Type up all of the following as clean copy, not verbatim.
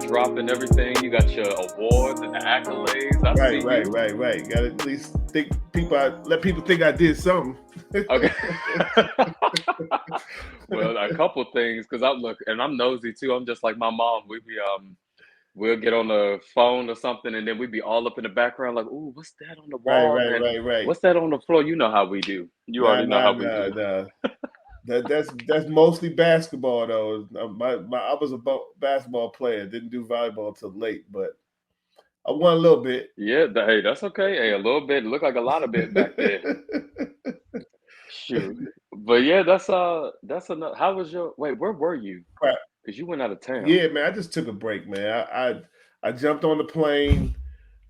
dropping everything. You got your awards and the accolades. I see you. Right. Got to at least let people think I did something. Okay. Well, a couple things because I'm nosy too. I'm just like my mom. We'll get on the phone or something, and then we'd be all up in the background, like, "Ooh, what's that on the wall? And Right. what's that on the floor?" You know how we do. You already know how we do. Nah. That's mostly basketball though. I was a basketball player. Didn't do volleyball until late, but I won a little bit. Yeah, hey, that's okay. Hey, a little bit. It looked like a lot of bit back there. Shoot. But yeah, that's enough. How was your wait, where were you? Crap. Because you went out of town. Yeah, man. I just took a break, man. I jumped on the plane,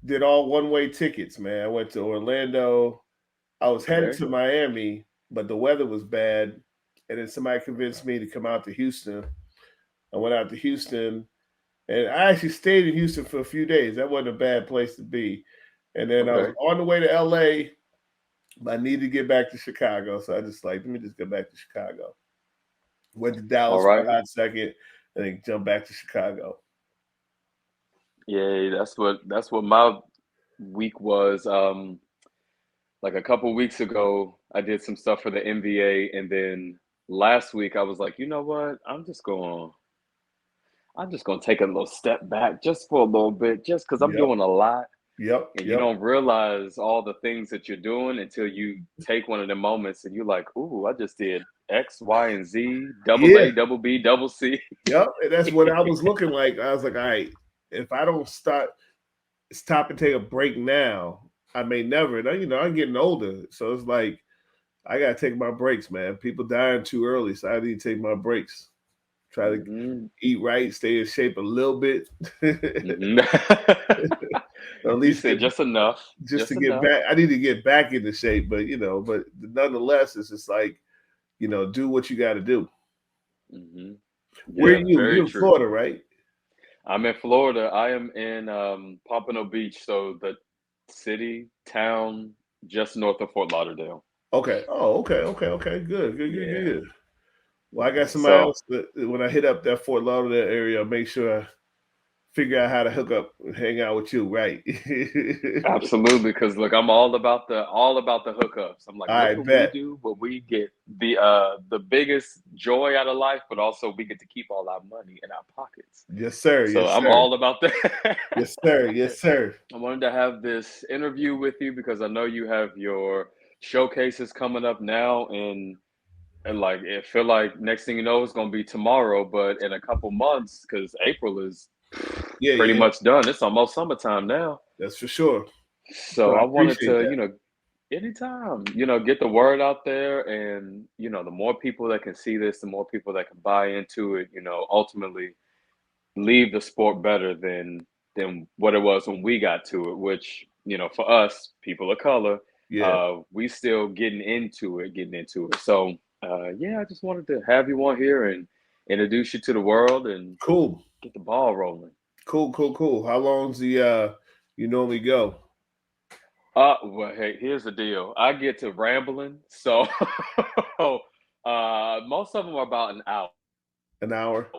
did all one-way tickets, man. I went to Orlando. I was headed Okay. to Miami, but the weather was bad, and then somebody convinced me to come out to Houston. I went out to Houston, and I actually stayed in Houston for a few days. That wasn't a bad place to be. And then I was Okay. on the way to LA, but I needed to get back to Chicago. So I just let me just go back to Chicago. Went to All Dallas for a right. hot second, and then jumped back to Chicago. Yeah, that's what my week was. Like a couple weeks ago, I did some stuff for the NBA, and then last week I was like, you know what? I'm just gonna take a little step back just for a little bit, just because I'm Yep, doing a lot. And you yep. don't realize all the things that you're doing until you take one of the moments and you're like, ooh, I just did X, Y, and Z, double Yeah, A, double B, double C. yep. And that's what I was looking like. I was like, all right, if I don't stop and take a break now, I may never. And I'm getting older, so it's like I gotta take my breaks, man. People dying too early, so I need to take my breaks. Try to Hmm. eat right, stay in shape a little bit, Hmm. or at You least said just enough, just to just get enough. back. I need to get back into shape, but nonetheless, it's just like do what you got to do. Hmm. Where are Yeah, you? very You're in true. Florida, right? I'm in Florida. I am in Pompano Beach, so the city, town just north of Fort Lauderdale. Okay. Oh, okay. Yeah, Good. Well, I got yeah. somebody So else that when I hit up that Fort Lauderdale area, I'll make sure I figure out how to hook up and hang out with you, right? absolutely, because look, I'm all about the hookups. I'm like, I look what we bet. do, but we get the biggest joy out of life, but also we get to keep all our money in our pockets. Yes, sir. So Yes, I'm sir. all about that. Yes, sir. Yes, sir. I wanted to have this interview with you because I know you have your showcases coming up now, and like it feel like next thing you know it's gonna be tomorrow, but in a couple months, because April is pretty Yeah. much done. It's almost summertime now. That's for sure. So So I I wanted appreciate to, that. anytime, get the word out there, and the more people that can see this, the more people that can buy into it, ultimately leave the sport better than what it was when we got to it, which, for us, people of color, Yeah. we still getting into it. So yeah, I just wanted to have you on here and introduce you to the world and Cool. get the ball rolling. Cool. How long's the you normally go? Well, hey, here's the deal. I get to rambling, so most of them are about an hour. An hour?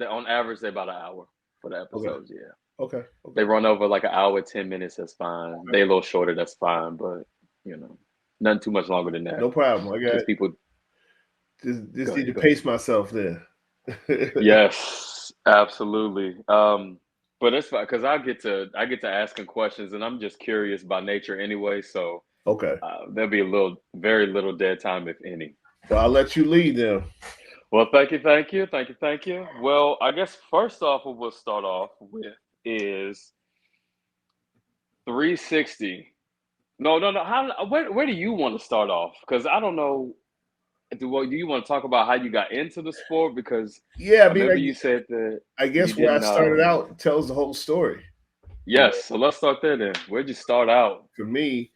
On average, they're about an hour for the Okay. episodes. Yeah, they Okay. run over like an hour, 10 minutes. That's fine. They a little shorter. That's fine, but you know, nothing too much longer than that. No problem. I got Because people just go need ahead, to go ahead. pace myself then. Yes, absolutely. But it's fine because I get to asking questions, and I'm just curious by nature anyway. So Okay. there'll be very little dead time, if any. Well, I'll let you lead them. Well, thank you. Well, I guess first off, what we'll start off with is 360. No, no, no. Where do you want to start off? Because I don't know. Do you want to talk about how you got into the sport? Because Yeah, I remember you said that I you guess where I didn't. started out tells the whole story. Yes. So let's start there then. Where'd you start out? For me,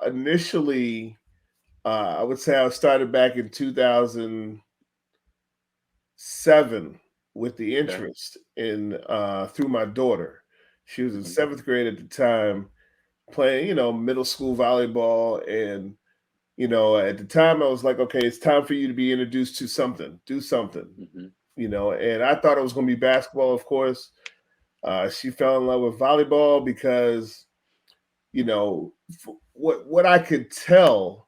initially, I would say I started back in 2007 with the Okay. interest in through my daughter. She was in Hmm. seventh grade at the time, playing, middle school volleyball. And, at the time I was like, okay, it's time for you to be introduced to something, do something. Hmm. And I thought it was going to be basketball, of course. She fell in love with volleyball because, what I could tell,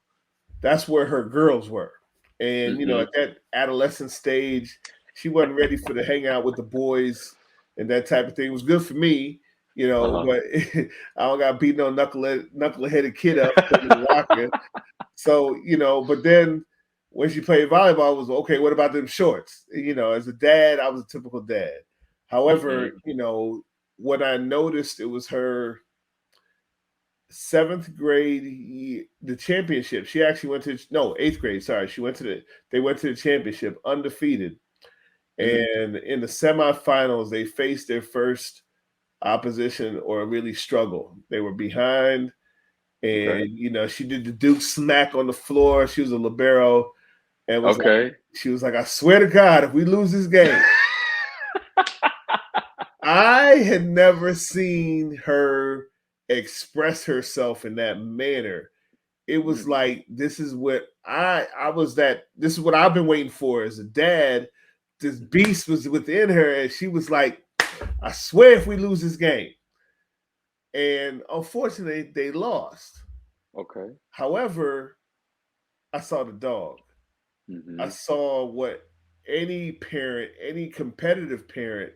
that's where her girls were. And, Mm-hmm. at that adolescent stage, she wasn't ready for the hang out with the boys and that type of thing. It was good for me, Uh-huh. but I don't got beat no knuckleheaded kid up, put him in the locker. So, but then when she played volleyball, it was okay, what about them shorts? As a dad, I was a typical dad. However, Mm-hmm. when I noticed it was her seventh grade, the championship, she actually went to, no, eighth grade, sorry. They went to the championship undefeated. Mm. And in the semifinals, they faced their first opposition or really struggle. They were behind Okay. and she did the Duke smack on the floor. She was a libero and Okay. she was like, I swear to God, if we lose this game, I had never seen her express herself in that manner. It was Mm. like this is what this is what I've been waiting for as a dad. This Mm-hmm. beast was within her, and she was like, I swear if we lose this game. And unfortunately, they lost. Okay. However, I saw the dog. I Mm-hmm. saw what any parent, any competitive parent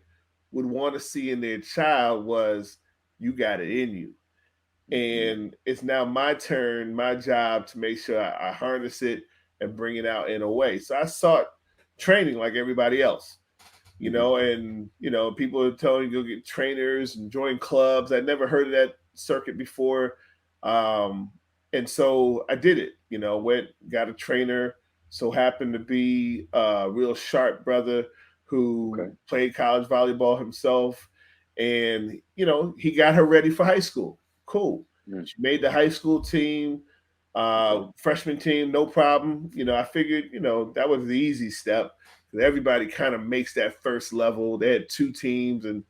would want to see in their child was you got it in you. Mm-hmm. And it's now my turn, my job to make sure I harness it and bring it out in a way. So I sought training like everybody else. Mm-hmm. People are telling you go get trainers and join clubs. I'd never heard of that circuit before. Um, and so I did it, went, got a trainer, so happened to be a real sharp brother who Okay. played college volleyball himself. And, he got her ready for high school. Cool. Mm. She made the high school team, Okay. freshman team, no problem. I figured, that was the easy step. Everybody kind of makes that first level. They had two teams, and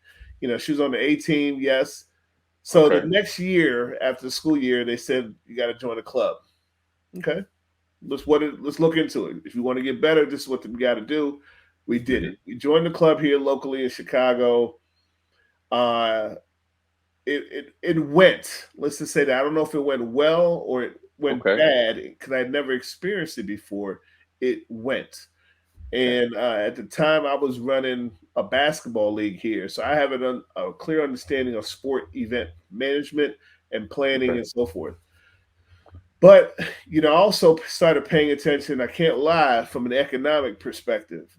she was on the A team. Yes. So the Okay. next year, after the school year, they said you got to join a club. Okay, let's look into it. If you want to get better, this is what we got to do. We did Mm-hmm. it. We joined the club here locally in Chicago. Uh, it went. Let's just say that I don't know if it went well or it went Okay. bad because I'd never experienced it before. It went. Okay. And at the time, I was running a basketball league here. So I have a clear understanding of sport event management and planning Okay. and so forth. But, I also started paying attention, I can't lie, from an economic perspective.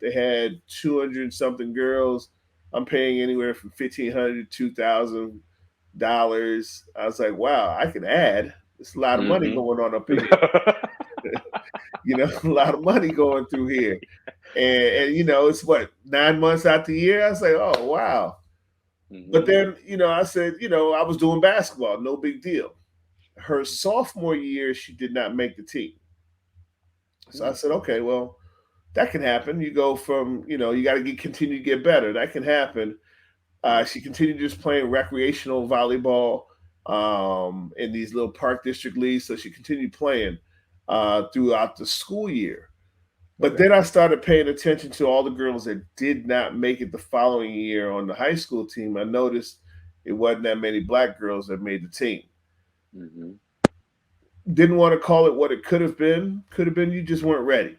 They had 200 something girls. I'm paying anywhere from $1,500 to $2,000. I was like, wow, I can add. There's a lot of money Mm-hmm. going on up in here. A lot of money going through here. And it's what, 9 months out the year. I was like, oh wow. But Mm-hmm. then, I said, I was doing basketball, no big deal. Her sophomore year, she did not make the team. So I Mm. said, okay, well, that can happen. You go from, you got to continue to get better. That can happen. Yeah. She continued just playing recreational volleyball in these little park district leagues. So she continued playing throughout the school year. But Okay. then I started paying attention to all the girls that did not make it the following year on the high school team. I noticed it wasn't that many black girls that made the team. Mm-hmm. Didn't want to call it what it could have been. Could have been you just weren't ready.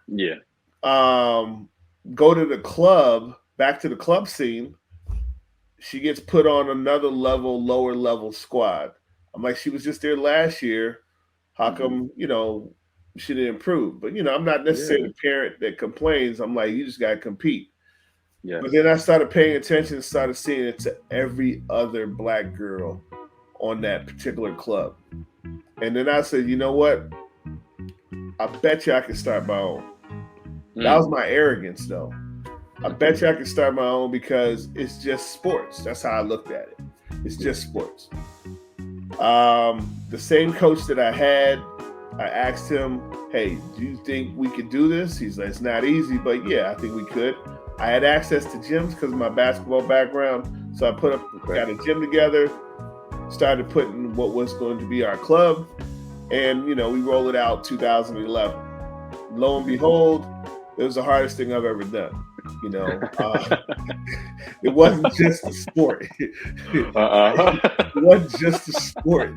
Yeah. Um, Go to the club, back to the club scene. She gets put on another level, lower level squad. I'm like, she was just there last year. How Mm-hmm. come, she didn't improve? But, I'm not necessarily Yeah. the parent that complains. I'm like, you just got to compete. But Yes. then I started paying attention and started seeing it to every other black girl on that particular club. And then I said, you know what? I bet you I can start my own. That was Mm. my arrogance, though. I bet Mm-hmm. you I can start my own because it's just sports. That's how I looked at it. It's Yeah. just sports. The same coach that I had, I asked him, hey, do you think we could do this? He's like, it's not easy, but yeah, I think we could. I had access to gyms because of my basketball background. So I Okay. got a gym together, started putting what was going to be our club, and we rolled it out 2011. Lo and Mm-hmm. behold, It was the hardest thing I've ever done. You know, it wasn't just a sport. It Uh-uh. wasn't just a sport,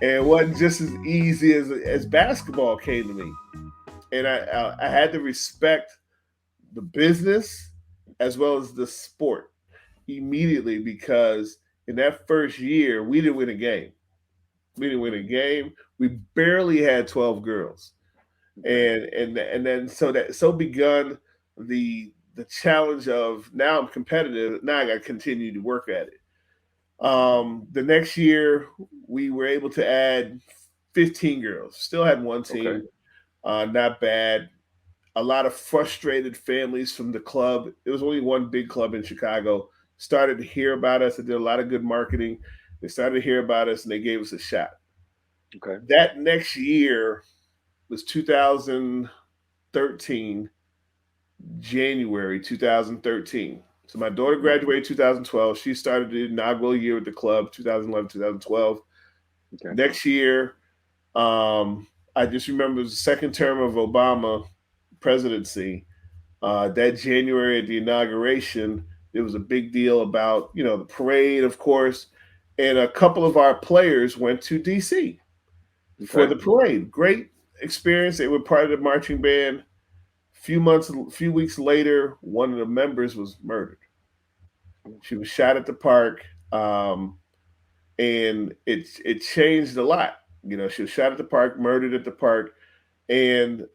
and it wasn't just as easy as basketball came to me. And I had to respect the business as well as the sport immediately because in that first year we didn't win a game. We didn't win a game. We barely had 12 girls, Okay. and then so begun the challenge of now I'm competitive. Now I got to continue to work at it. Hmm. The next year we were able to add 15 girls. Still had one Okay. team, not bad. A lot of frustrated families from the club. There was only one big club in Chicago. Started to hear about us. They did a lot of good marketing. They started to hear about us and they gave us a shot. Okay. That next year was 2013, January 2013. So my daughter Hmm. graduated 2012. She started the inaugural year with the club, 2011, 2012. Okay. Next year, I just remember it was the second term of Obama presidency. That January at the inauguration, it was a big deal about the parade, of course, and a couple of our players went to DC for Okay. the parade. Great experience. They were part of the marching band. Few weeks later, one of the members was murdered. She was shot at the park, and it changed a lot. She was shot at the park, murdered at the park, and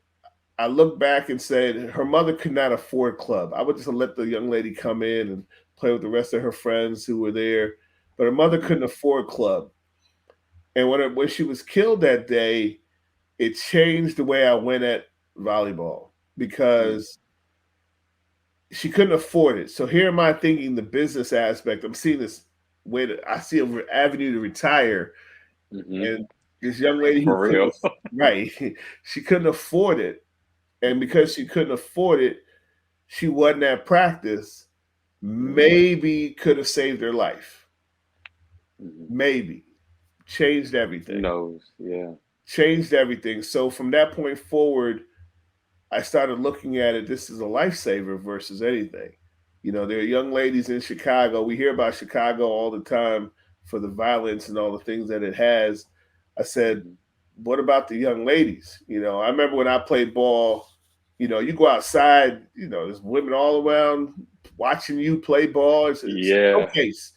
I look back and said her mother could not afford club. I would just let the young lady come in and play with the rest of her friends who were there, but her mother Hmm. couldn't afford club. And when she was killed that day, it changed the way I went at volleyball Hmm. because she couldn't afford it. So here am I thinking the business aspect. I'm seeing this way that I see an avenue to retire, Hmm. and this young lady who For couldn't, real. right, she couldn't afford it, and Hmm. because she couldn't afford it, she wasn't at practice. Hmm. Maybe could have saved her life. Hmm. Maybe changed Who everything. knows? Yeah. Changed everything. So from that point forward, I started looking at it. This is a lifesaver versus anything. There are young ladies in Chicago. We hear about Chicago all the time for the violence and all the things that it has. I said, Hmm. what about the young ladies? I remember when I played ball, you go outside, there's women all around watching you play ball. It's a Yeah. showcase,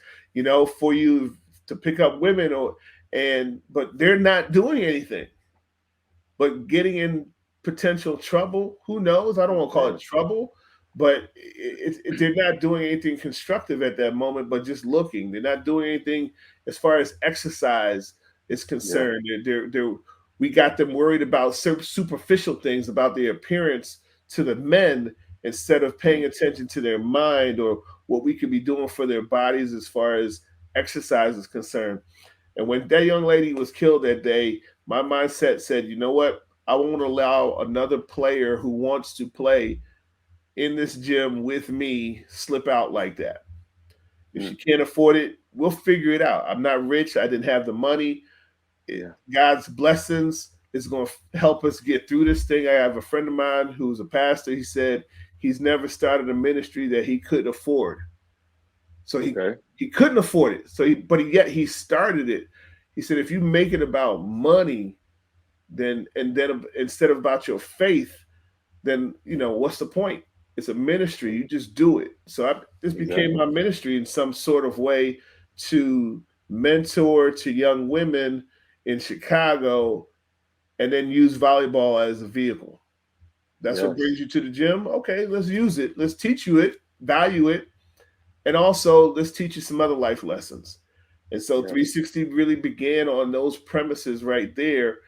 for you to pick up women but they're not doing anything but getting in potential trouble. Who knows? I don't want to call it Yeah. trouble, but they're not doing anything constructive at that moment, but just looking. They're not doing anything as far as exercise is Yeah. concerned. We got them worried about superficial things about their appearance to the men instead of paying Mm. attention to their mind or what we could be doing for their bodies as far as exercise is concerned. And when that young lady was killed that day, my mindset said, you know what? I won't allow another player who wants to play in this gym with me slip out like that. If Mm. she can't afford it, we'll figure it out. I'm not rich. I didn't have the money. Yeah. God's blessings is going to help us get through this thing. I have a friend of mine who's a pastor. He said he's never started a ministry that he couldn't afford. So Okay. he couldn't afford it. Yet he started it. He said if you make it about money, then instead of about your faith, then what's the point? It's a ministry. You just do it. This became Exactly. my ministry in some sort of way to mentor to young women in Chicago, and then use volleyball as a vehicle. That's what Yes. brings you to the gym. Okay, let's use it. Let's teach you it, value it, and also let's teach you some other life lessons. And so Yes. 360 really began on those premises right there.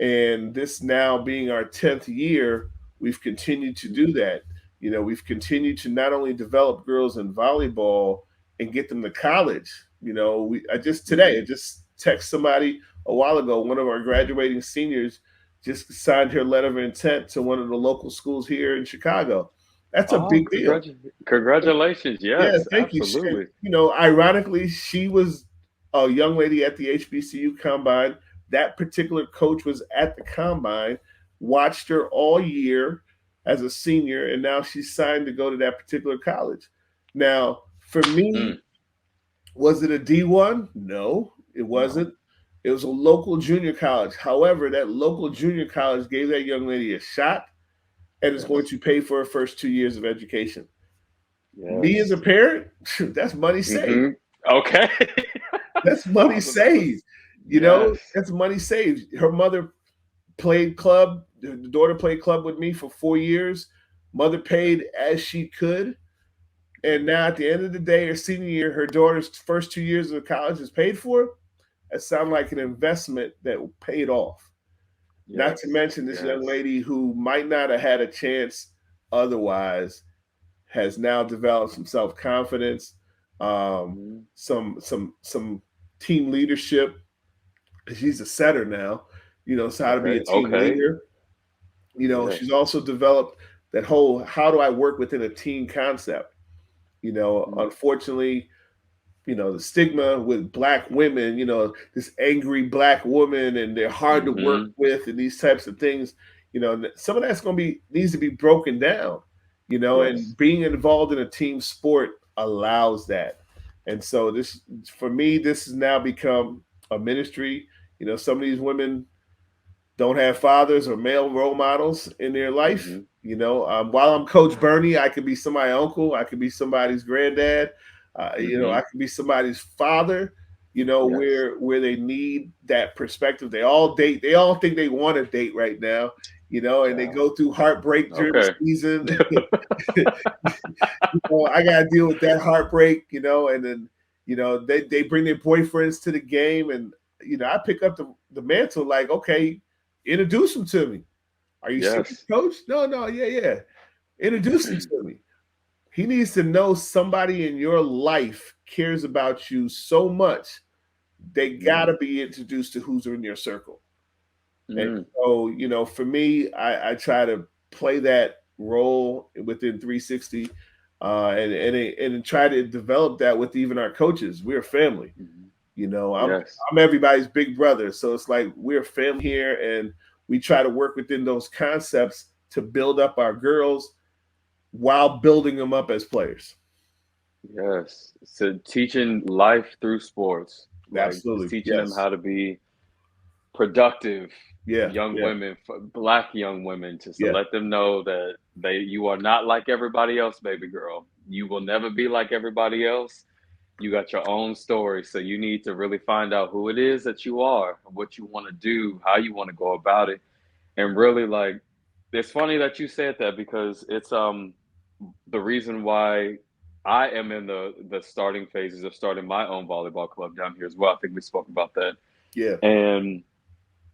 And this now being our 10th year, we've continued to Mm. do that. We've continued to not only develop girls in volleyball and get them to college. I Hmm. just text somebody a while ago, one of our graduating seniors just signed her letter of intent to one of the local schools here in Chicago. That's a Oh, big deal. congratulations. Yeah, Yes, thank you. absolutely. Ironically, she was a young lady at the HBCU combine. That particular coach was at the combine, watched her all year. as a senior, and now she's signed to go to that particular college. Now, for me, Mm, was it a D1? No, it no. wasn't. It was a local junior college. However, that local junior college gave that young lady a shot and is going Yes. to pay for her first 2 years of education. Me as a Yes. parent, that's money saved. Mm-hmm. Okay. That's I money was about to. saved. Yes. That's money saved. Her mother played club. The daughter played club with me for 4 years. Mother paid as she could. And now at the end of the day, her senior year, her daughter's first 2 years of college is paid for. It sounded like an investment that paid off. Not to Yes. mention this young Yes. lady who might not have had a chance otherwise has now developed some self confidence, Mm-hmm. some team leadership. She's a setter now, so how to be a Okay. team Okay. leader. Yes. She's also developed that whole how do I work within a team concept. Mm-hmm. Unfortunately, the stigma with black women, this angry black woman, and they're hard to work Mm-hmm. with, and these types of things. Some of that's going to be needs to be broken down. And Yes. being involved in a team sport allows that. And so this, for me, this has now become a ministry. Some of these women don't have fathers or male role models in their life. Mm-hmm. While I'm Coach Bernie, I could be somebody's uncle, I could be somebody's granddad, I Mm-hmm. could be somebody's father. Yes. Where they need that perspective. They all date. They all think they want to date right now. And they Child. go through heartbreak during the Okay. season. I got to deal with that heartbreak. And then they bring their boyfriends to the game, and I pick up the mantle like, okay, introduce him to me. Are you serious, Yes. coach? No, no, yeah, yeah. Introduce him to me. He needs to know somebody in your life cares about you so much. They Mm, gotta be introduced to who's in your circle. And mm, so, for me, I try to play that role within 360, and try to develop that with even our coaches. We're a family. mhm. I'm Yes. I'm everybody's big brother, so it's like we're family here, and we try to work within those concepts to build up our girls while building them up as players. Yes. So teaching life through sports, like just Absolutely, teaching them yes, how to be productive yeah, young yeah, women, black young women, just to yeah, let them know that you are not like everybody else, baby girl. You will never be like everybody else. You got your own story, so you need to really find out who it is that you are, what you want to do, how you want to go about it, and really like. It's funny that you said that because it's the reason why I am in the starting phases of starting my own volleyball club down here as well. I think we spoke about that. yeah, And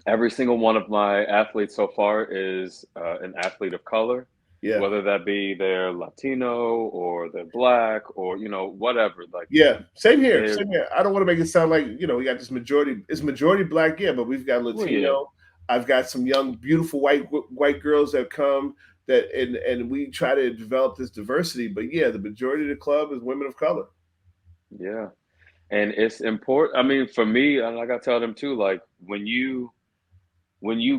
every single one of my athletes so far is an athlete of color, yeah, whether that be they're Latino or they're black or whatever. Like yeah. Same here, they're same here. I don't want to make it sound like we got this majority. It's majority black, yeah, but we've got well, yeah, Latino. I've got some young, beautiful white girls that come that, and we try to develop this diversity. But yeah, the majority of the club is women of color. yeah, and it's important. I mean, for me, and like I tell them too, like when you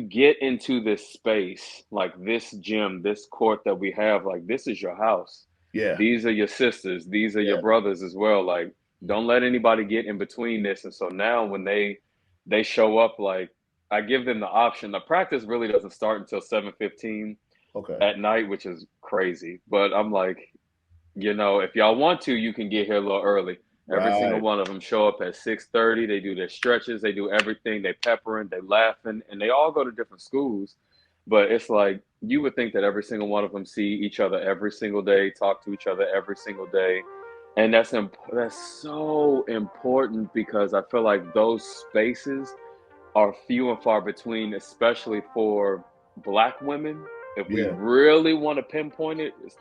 get into this space, like this gym, this court that we have, like this is your house. Yeah, These are your sisters, these are your yeah, brothers as well. Like, don't let anybody get in between this. And so now when they show up, like I give them the option. The practice really doesn't start until 7:15 okay, at night, which is crazy. But I'm like, if y'all want to, you can get here a little early. Every single right, one of them show up at 6:30. They do their stretches. They do everything. They peppering. They laughing, and they all go to different schools. But it's like you would think that every single one of them see each other every single day, talk to each other every single day, and that's so important because I feel like those spaces are few and far between, especially for Black women. If we yeah, really want to pinpoint it, it's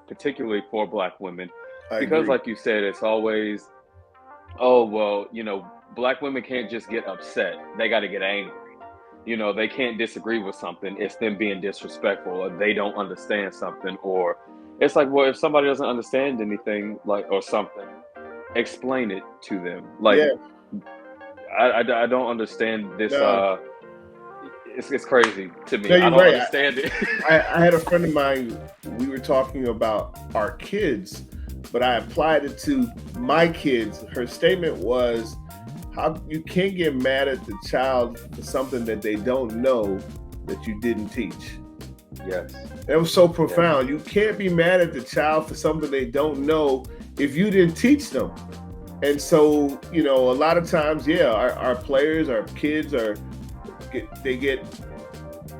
particularly for Black women, I because, agree. like you said, it's always, oh, well, Black women can't just get upset, they got to get angry. They can't disagree with something, it's them being disrespectful, or they don't understand something, or it's like, well, if somebody doesn't understand anything, like, or something, explain it to them. Like, Yeah, I don't understand this. no, it's crazy to No, me. I you're don't right. understand it. I had a friend of mine. We were talking about our kids, but I applied it to my kids. Her statement was, "How you can't get mad at the child for something that they don't know that you didn't teach." Yes, That was so yes, profound. You can't be mad at the child for something they don't know if you didn't teach them. And so, a lot of times, yeah, our players, our kids they get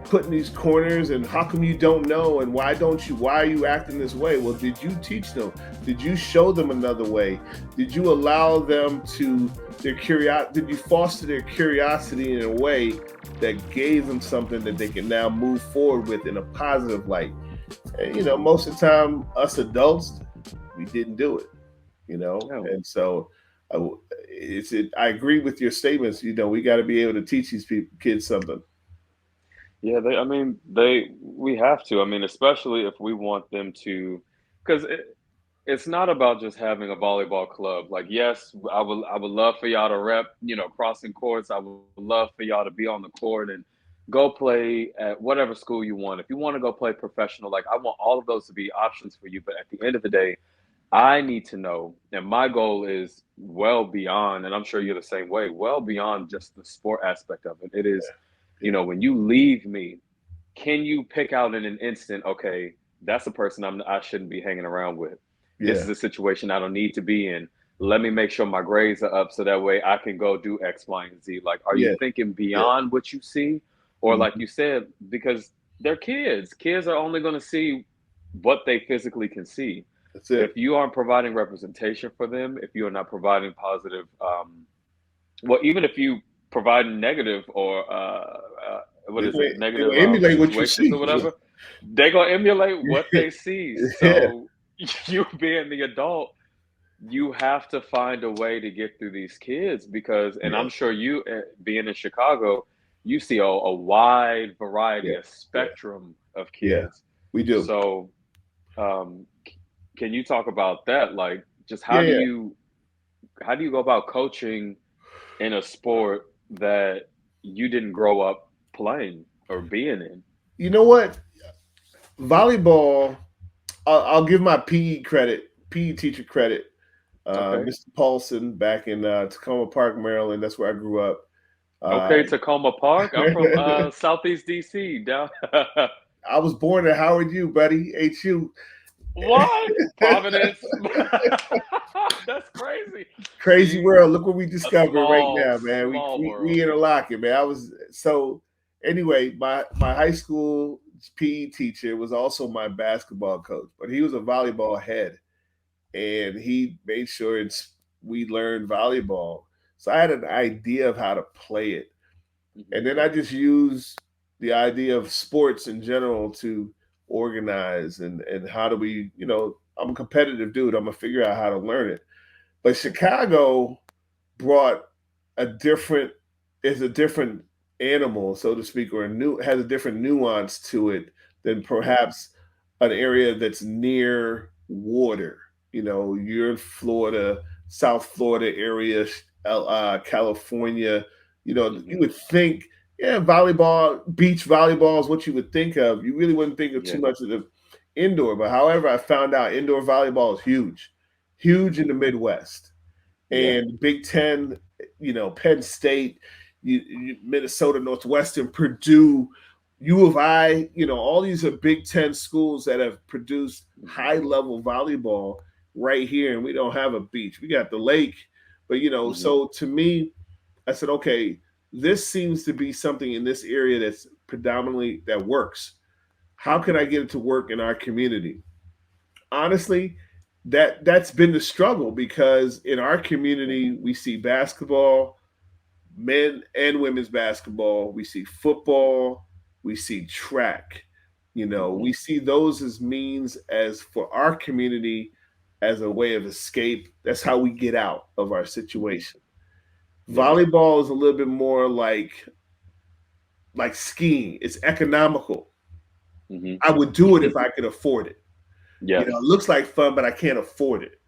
put in these corners, and how come you don't know, and why are you acting this way? Well, did you teach them? Did you show them another way? Did you allow them to their curiosity? Did you foster their curiosity in a way that gave them something that they can now move forward with in a positive light? And, hmm most of the time, us adults, we didn't do it. no, And so I, I agree with your statements. We got to be able to teach these kids something. yeah. I mean, we have to. I mean, especially if we want them to, because it's not about just having a volleyball club. Like, yes, I would love for y'all to rep, crossing courts. I would love for y'all to be on the court and go play at whatever school you want. If you want to go play professional, like I want all of those to be options for you. But at the end of the day, I need to know, and my goal is well beyond, and I'm sure you're the same way, well beyond just the sport aspect of it. It is, Yeah, when you leave me, can you pick out in an instant, okay, that's a person I shouldn't be hanging around with. This yeah, is a situation I don't need to be in. Let me make sure my grades are up so that way I can go do X, Y, and Z. Like, are you yeah, thinking yeah. beyond what you see? Or like Mhm. you said, because they're kids. Kids are only going to see what they physically can see. That's it. If you aren't providing representation for them, if you are not providing positive, well, even if you provide negative or what They're is gonna, it, they're negative gonna emulate what you situations or see. whatever, they're gonna emulate what they see. Yeah, So you being the adult, you have to find a way to get through these kids because, and yeah, I'm sure you being in Chicago, you see a wide variety, yeah, a yeah, spectrum of yeah. kids. We do. So um, can you talk about that? Like, just Yeah, yeah. how do you go about coaching in a sport that you didn't grow up playing or being in? You know what? Volleyball. I'll give my PE teacher credit. Okay. Mr. Paulson back in Tacoma Park, Maryland. That's where I grew up. Uh, Okay, Tacoma Park. I'm from Southeast DC. Down. I was born at Howard U, buddy. HU. What? Providence? That's crazy. Crazy You world. Look what we a discovered right small, now, man. We small we, we world. interlocking, man. I was so anyway. My high school PE teacher was also my basketball coach, but he was a volleyball head, and he made sure we learned volleyball. So I had an idea of how to play it, and Hmm then I just used the idea of sports in general to organize and how do we, I'm a competitive dude. I'm gonna figure out how to learn it. But Chicago brought a different is a different animal, so to speak, or a new has a different nuance to it than Yeah. perhaps an area that's near water. You're in Florida, South Florida area, California. You hmm would think, yeah, volleyball, beach volleyball is what you would think of. You really wouldn't think of too Yeah. much of the indoor. But however, I found out indoor volleyball is huge, huge in the Midwest Yeah. and Big Ten, Penn State, Minnesota, Northwestern, Purdue, U of I, all these are Big Ten schools that have produced hmm high level volleyball right here. And we don't have a beach. We got the lake. But, hmm so to me, I said, okay, this seems to be something in this area that's predominantly that works. How can hmm I get it to work in our community? Honestly, that's been the struggle because in our community we see basketball, men and women's basketball, we see football, we see track. hmm We see those as means as for our community as a way of escape. That's how we get out of our hmm situation. Yeah. Volleyball is a little bit more like skiing. It's economical. hmm I would do it if I could afford it. It Yes. looks like fun, but I can't afford it.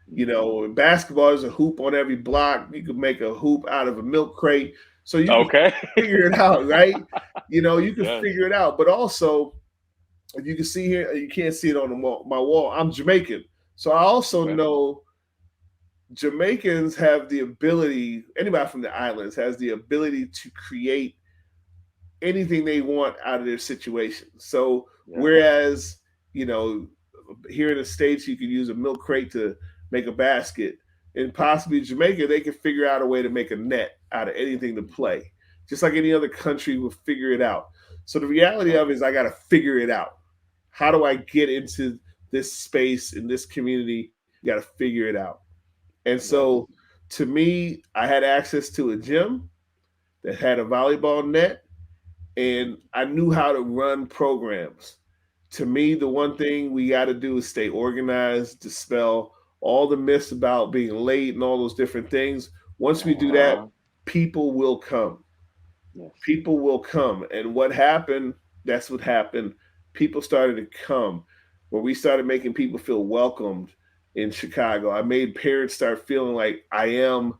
hmm In basketball, there's a hoop on every block. You could make a hoop out of a milk crate. So you can Okay. figure it out, right? You can Yes. figure it out. But also, you can see here, you can't see it on my wall. I'm Jamaican. So I also Okay. know Jamaicans have the ability, anybody from the islands has the ability to create anything they want out of their situation. So Yes. whereas, you know, here in the States you could use a milk crate to make a basket, and possibly Jamaica, they can figure out a way to make a net out of anything to Hmm. play. Just like any other country will figure it out. So the reality Okay. of it is I gotta figure it out. How do I get into this space in this community? You gotta figure it out. And Yes. so to me, I had access to a gym that had a volleyball net, Hmm. and I knew how to run programs. To me, the one thing we got to do is stay organized, dispel all the myths about being late and all those different things. Once we do that, Uh-huh. people will come. Yes. People will come. And what happened, that's what happened. People started to come. When we started making people feel welcomed in Chicago, I made parents start feeling like I am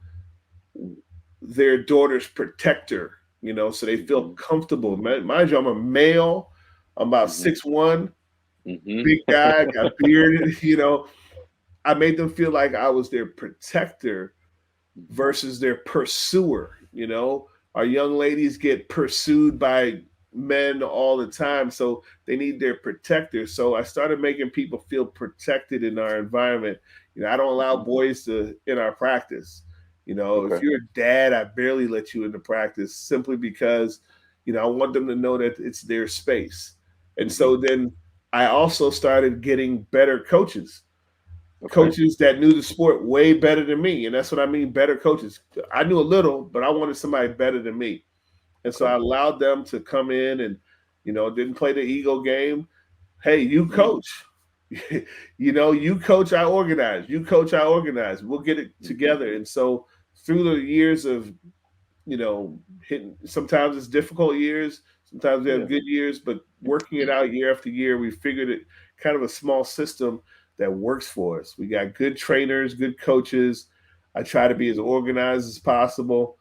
their daughter's protector, so they feel Hmm. comfortable. Hmm. Mind you, I'm a male. I'm about Hmm. 6'1", Hmm. big guy, got bearded. I made them feel like I was their protector Hmm. versus their pursuer. Our young ladies get pursued by men all the time, so they need their protector. So I started making people feel protected in our environment. I don't allow Hmm. boys in our practice. If Okay. you're a dad, I barely let you into practice simply because I want them to know that it's their space. And Hmm. so then I also started getting better Okay. coaches that knew the sport way better than me. And that's what I mean, better coaches. I knew a little, but I wanted somebody better than me. And so Okay. I allowed them to come in and, didn't play the ego game. Hey, you Mm. coach. You coach, I organize. You coach, I organize. We'll get it Hmm. together. And so through the years of hitting, sometimes it's difficult years, sometimes we have Yeah. good years, but working it out year after year, we figured it kind of a small system that works for us. We got good trainers, good coaches. I try to be as organized as possible.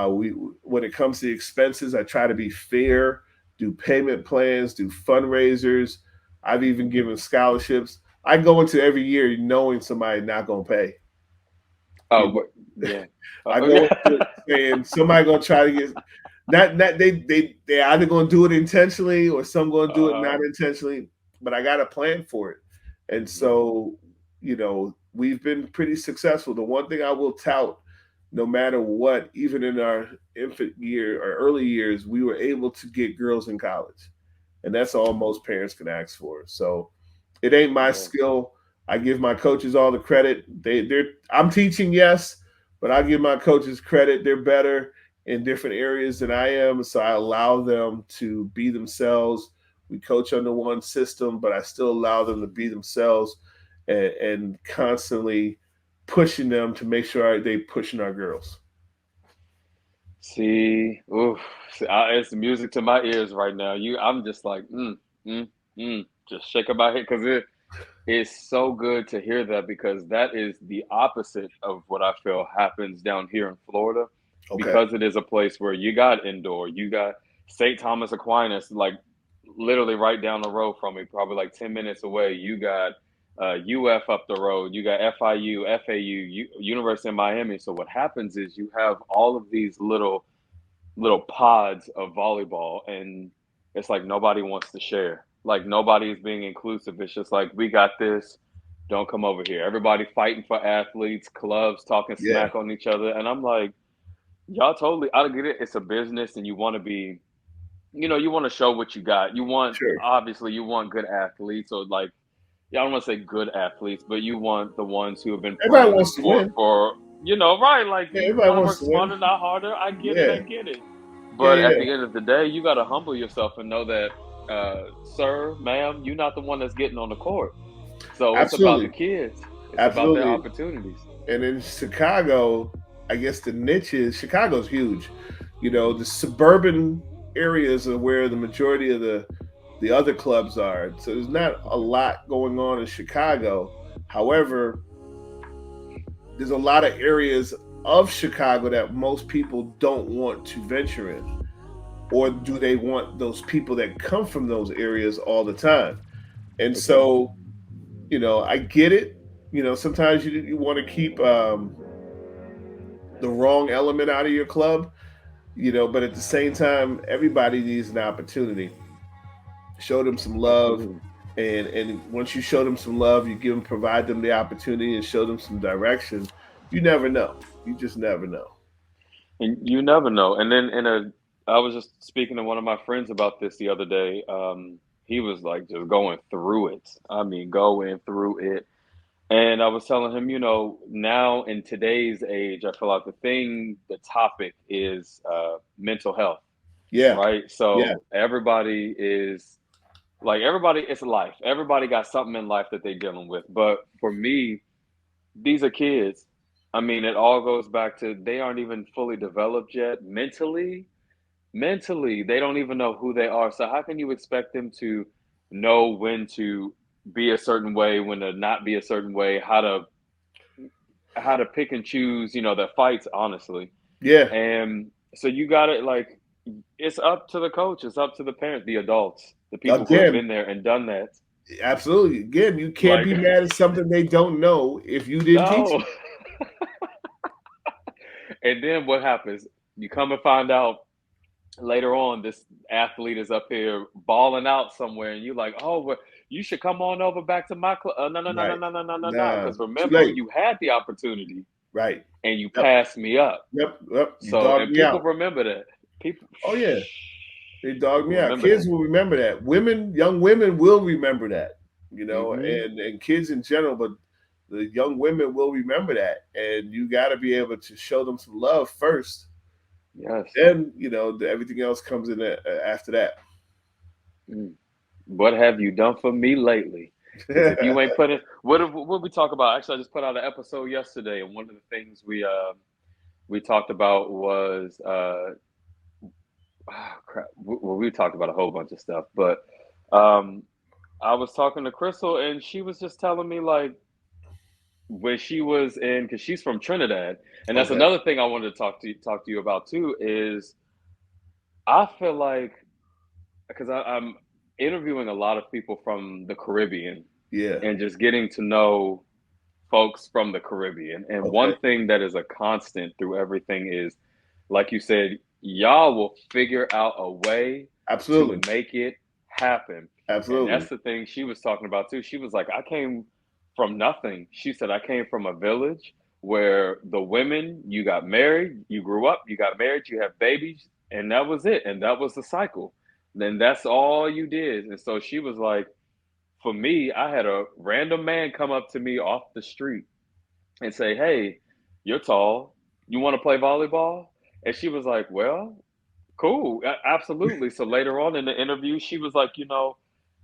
We When it comes to expenses, I try to be fair, do payment plans, do fundraisers. I've even Hmm. given scholarships. I go into every year knowing somebody not gonna pay. Oh, You yeah. I go into Yeah. it saying somebody gonna try to get, not they either gonna do it intentionally or some gonna do it Uh-huh. not intentionally, but I got a plan for it. And Hmm. so, we've been pretty successful. The one thing I will tout, no matter what, even in our infant year or early years, we were able to get girls in college. And that's all most parents can ask for. So it ain't my Yes. skill. I give my coaches all the credit. I'm teaching, yes, but I give my coaches credit. They're better in different areas than I am, so I allow them to be themselves. We coach under one system, but I still allow them to be themselves, and constantly pushing them to make sure they pushing our girls. See, oof, see, it's music to my ears right now. I'm just like, mm, just shaking my head because it's so good to hear that because that is the opposite of what I feel happens down here in Florida, Okay. because it is a place where you got indoor, you got St. Thomas Aquinas, like literally right down the road from me, probably like 10 minutes away. You got UF up the road, you got FIU, FAU, University of Miami. So what happens is you have all of these little pods of volleyball, and it's like nobody wants to share. Like nobody is being inclusive. It's just like we got this. Don't come over here. Everybody fighting for athletes, clubs talking Yeah. smack on each other, and I'm like, y'all totally. I get it. It's a business, and you want to be, you want to show what you got. You want, Sure. obviously, you want good athletes, or like, yeah, I don't want to say good athletes, but you want the ones who have been Everybody playing the wants to sport win. for, right? Like Yeah, you everybody want to wants work to win. smarter, not harder. I get it. Yeah. I get it. Yeah. But at Yeah. the end of the day, you got to humble yourself and know that, sir, ma'am, you're not the one that's getting on the court. So it's about the Absolutely. kids. It's about their Absolutely. opportunities. And in Chicago, I guess the niche is Chicago's huge. The suburban areas are where the majority of the other clubs are. So there's not a lot going on in Chicago. However, there's a lot of areas of Chicago that most people don't want to venture in? Or do they want those people that come from those areas all the time? And Okay. so, I get it. Sometimes you want to keep the wrong element out of your club, but at the same time, everybody needs an opportunity. Show them some love. Absolutely. And once you show them some love, you provide them the opportunity and show them some direction. You never know. You just never know. And you never know. And then I was just speaking to one of my friends about this the other day. He was like just going through it. I mean, going through it. And I was telling him, now in today's age, I feel like the topic is mental health, Yeah. right? Yeah. So it's life. Everybody got something in life that they're dealing with. But for me, these are kids. I mean, it all goes back to they aren't even fully developed yet mentally. Mentally, they don't even know who they are. So how can you expect them to know when to be a certain way, when to not be a certain way, how to pick and choose, their fights, honestly. Yeah. And so you got it like it's up to the coach, it's up to the parents, the adults, the people who have Again, been there and done that. absolutely. Again, you can't Like, be mad at something they don't know if you didn't teach no. them. And then what happens? You come and find out later on this athlete is up here balling out somewhere, and you're like, oh, well, you should come on over back to my club. No, no, no, no, Right. no, no, no, no, no. Nah, Because too remember, late. you had the opportunity Right. and you Yep. passed me up. Yep. Yep. You So, dogged and me people out. remember that. People, Oh yeah. They dogged people me out. remember Kids that. will remember that. Young women will remember that, Hmm. and kids in general, but the young women will remember that. And you got to be able to show them some love first. Yes. Then, everything else comes in after that. Mm. What have you done for me lately? Because if you ain't putting, what we talk about? Actually, I just put out an episode yesterday, and one of the things we talked about was crap. Well, we talked about a whole bunch of stuff, but um, I was talking to Crystal, and she was just telling me like when she was in, because she's from Trinidad, and that's Okay. another thing I wanted to talk to you about too. Is I feel like because I'm interviewing a lot of people from the Caribbean Yeah. and just getting to know folks from the Caribbean. And Okay. one thing that is a constant through everything is, like you said, y'all will figure out a way to Absolutely. make it happen. And Absolutely. that's the thing she was talking about too. She was like, I came from nothing. She said, I came from a village where the women, you got married, you grew up, you got married, you have babies, and that was it. And that was the cycle. Then that's all you did. And so she was like, for me, I had a random man come up to me off the street and say, "Hey, you're tall. You want to play volleyball?" And she was like, "Well, cool, absolutely." So later on in the interview, she was like,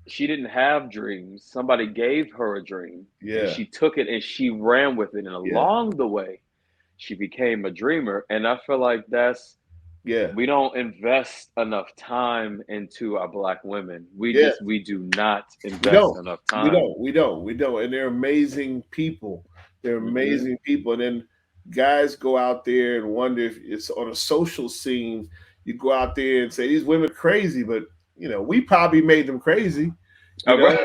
she didn't have dreams. Somebody gave her a dream, and Yeah. she took it and she ran with it. And Yeah. along the way, she became a dreamer. And I feel like Yeah. we don't invest enough time into our black women. Yeah. We do not We invest don't. enough We time. don't. We don't. We don't. And they're amazing people. They're Hmm. amazing people. And then guys go out there and wonder if it's on a social scene. You go out there and say these women crazy, but we probably made them crazy. You know,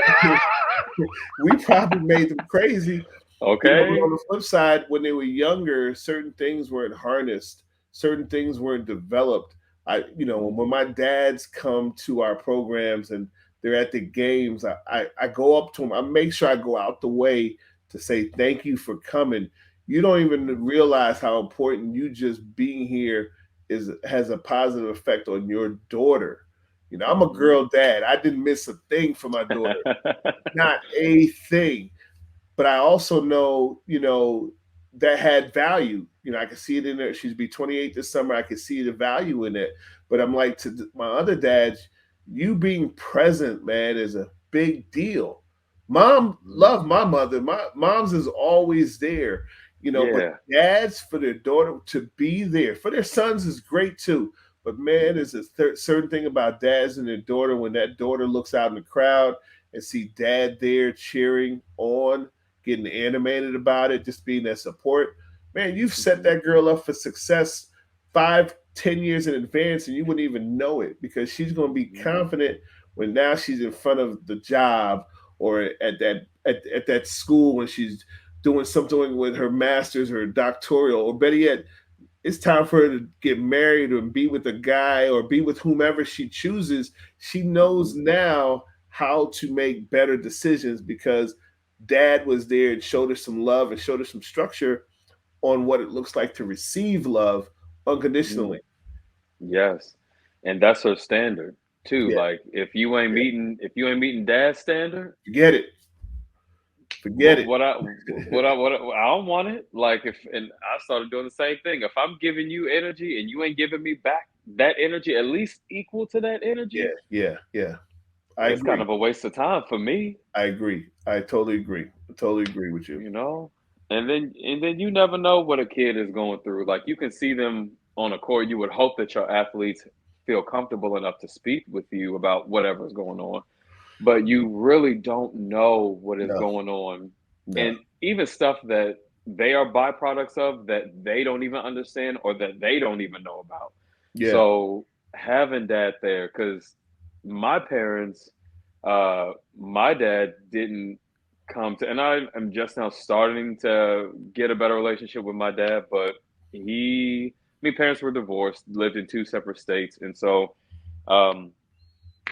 we probably made them crazy. But on Okay. the flip side, when they were younger, certain things weren't harnessed, certain things weren't developed. When my dads come to our programs and they're at the games, I go up to them. I make sure I go out the way to say thank you for coming. You don't even realize how important you just being here is has a positive effect on your daughter. I'm a Hmm. girl dad. I didn't miss a thing for my daughter, not a thing. But I also know, that had value. I can see it in there. She's be 28 this summer. I can see the value in it. But I'm like to my other dads, you being present, man, is a big deal. Mom Hmm. love my mother. My mom's is always there, but Yeah. dads for their daughter to be there for their sons is great too. But man, Hmm. there's a certain thing about dads and their daughter when that daughter looks out in the crowd and see dad there cheering on, getting animated about it, just being that support. man, you've set Hmm. that girl up for success 5, 10 years in advance, and you wouldn't even know it because she's going to be Hmm. confident when now she's in front of the job or at that school when she's doing something with her master's or doctoral, or better yet, it's time for her to get married or be with a guy or be with whomever she chooses. She Hmm. knows now how to make better decisions because dad was there and showed her some love and showed her some structure on what it looks like to receive love Hmm. unconditionally. Yes, and that's her standard too. Yeah, Like yeah. if you ain't meeting dad's standard, Forget it. Forget it. I don't want it. Like if and I started doing the same thing. If I'm giving you energy and you ain't giving me back that energy, at least equal to that Yeah, energy, yeah, yeah. I it's kind agree. of a waste of time for me. I agree. I totally agree. I totally agree with you. You know, and then you never know what a kid is going through. Like you can see them on a court. You would hope that your athletes feel comfortable enough to speak with you about whatever's going on, but you really don't know what is No, going on, no. and even stuff that they are byproducts of that they don't even understand or that they don't even know about. Yeah, So having that there, because my parents, my dad didn't come to, and I am just now starting to get a better relationship with my dad, but my parents were divorced, lived in two separate states, and so um,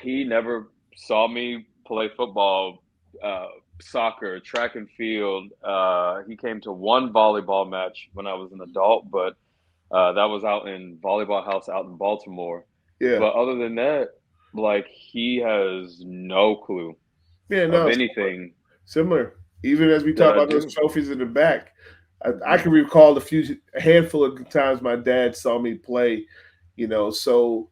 he never saw me play football, uh, soccer, track and field. He came to one volleyball match when I was an adult, but that was out in Volleyball House out in Baltimore. yeah, But other than that, like he has no clue yeah. of No, anything similar. Even as we that talk I about those do. trophies in the back, I Hmm. can recall a handful of times my dad saw me play. So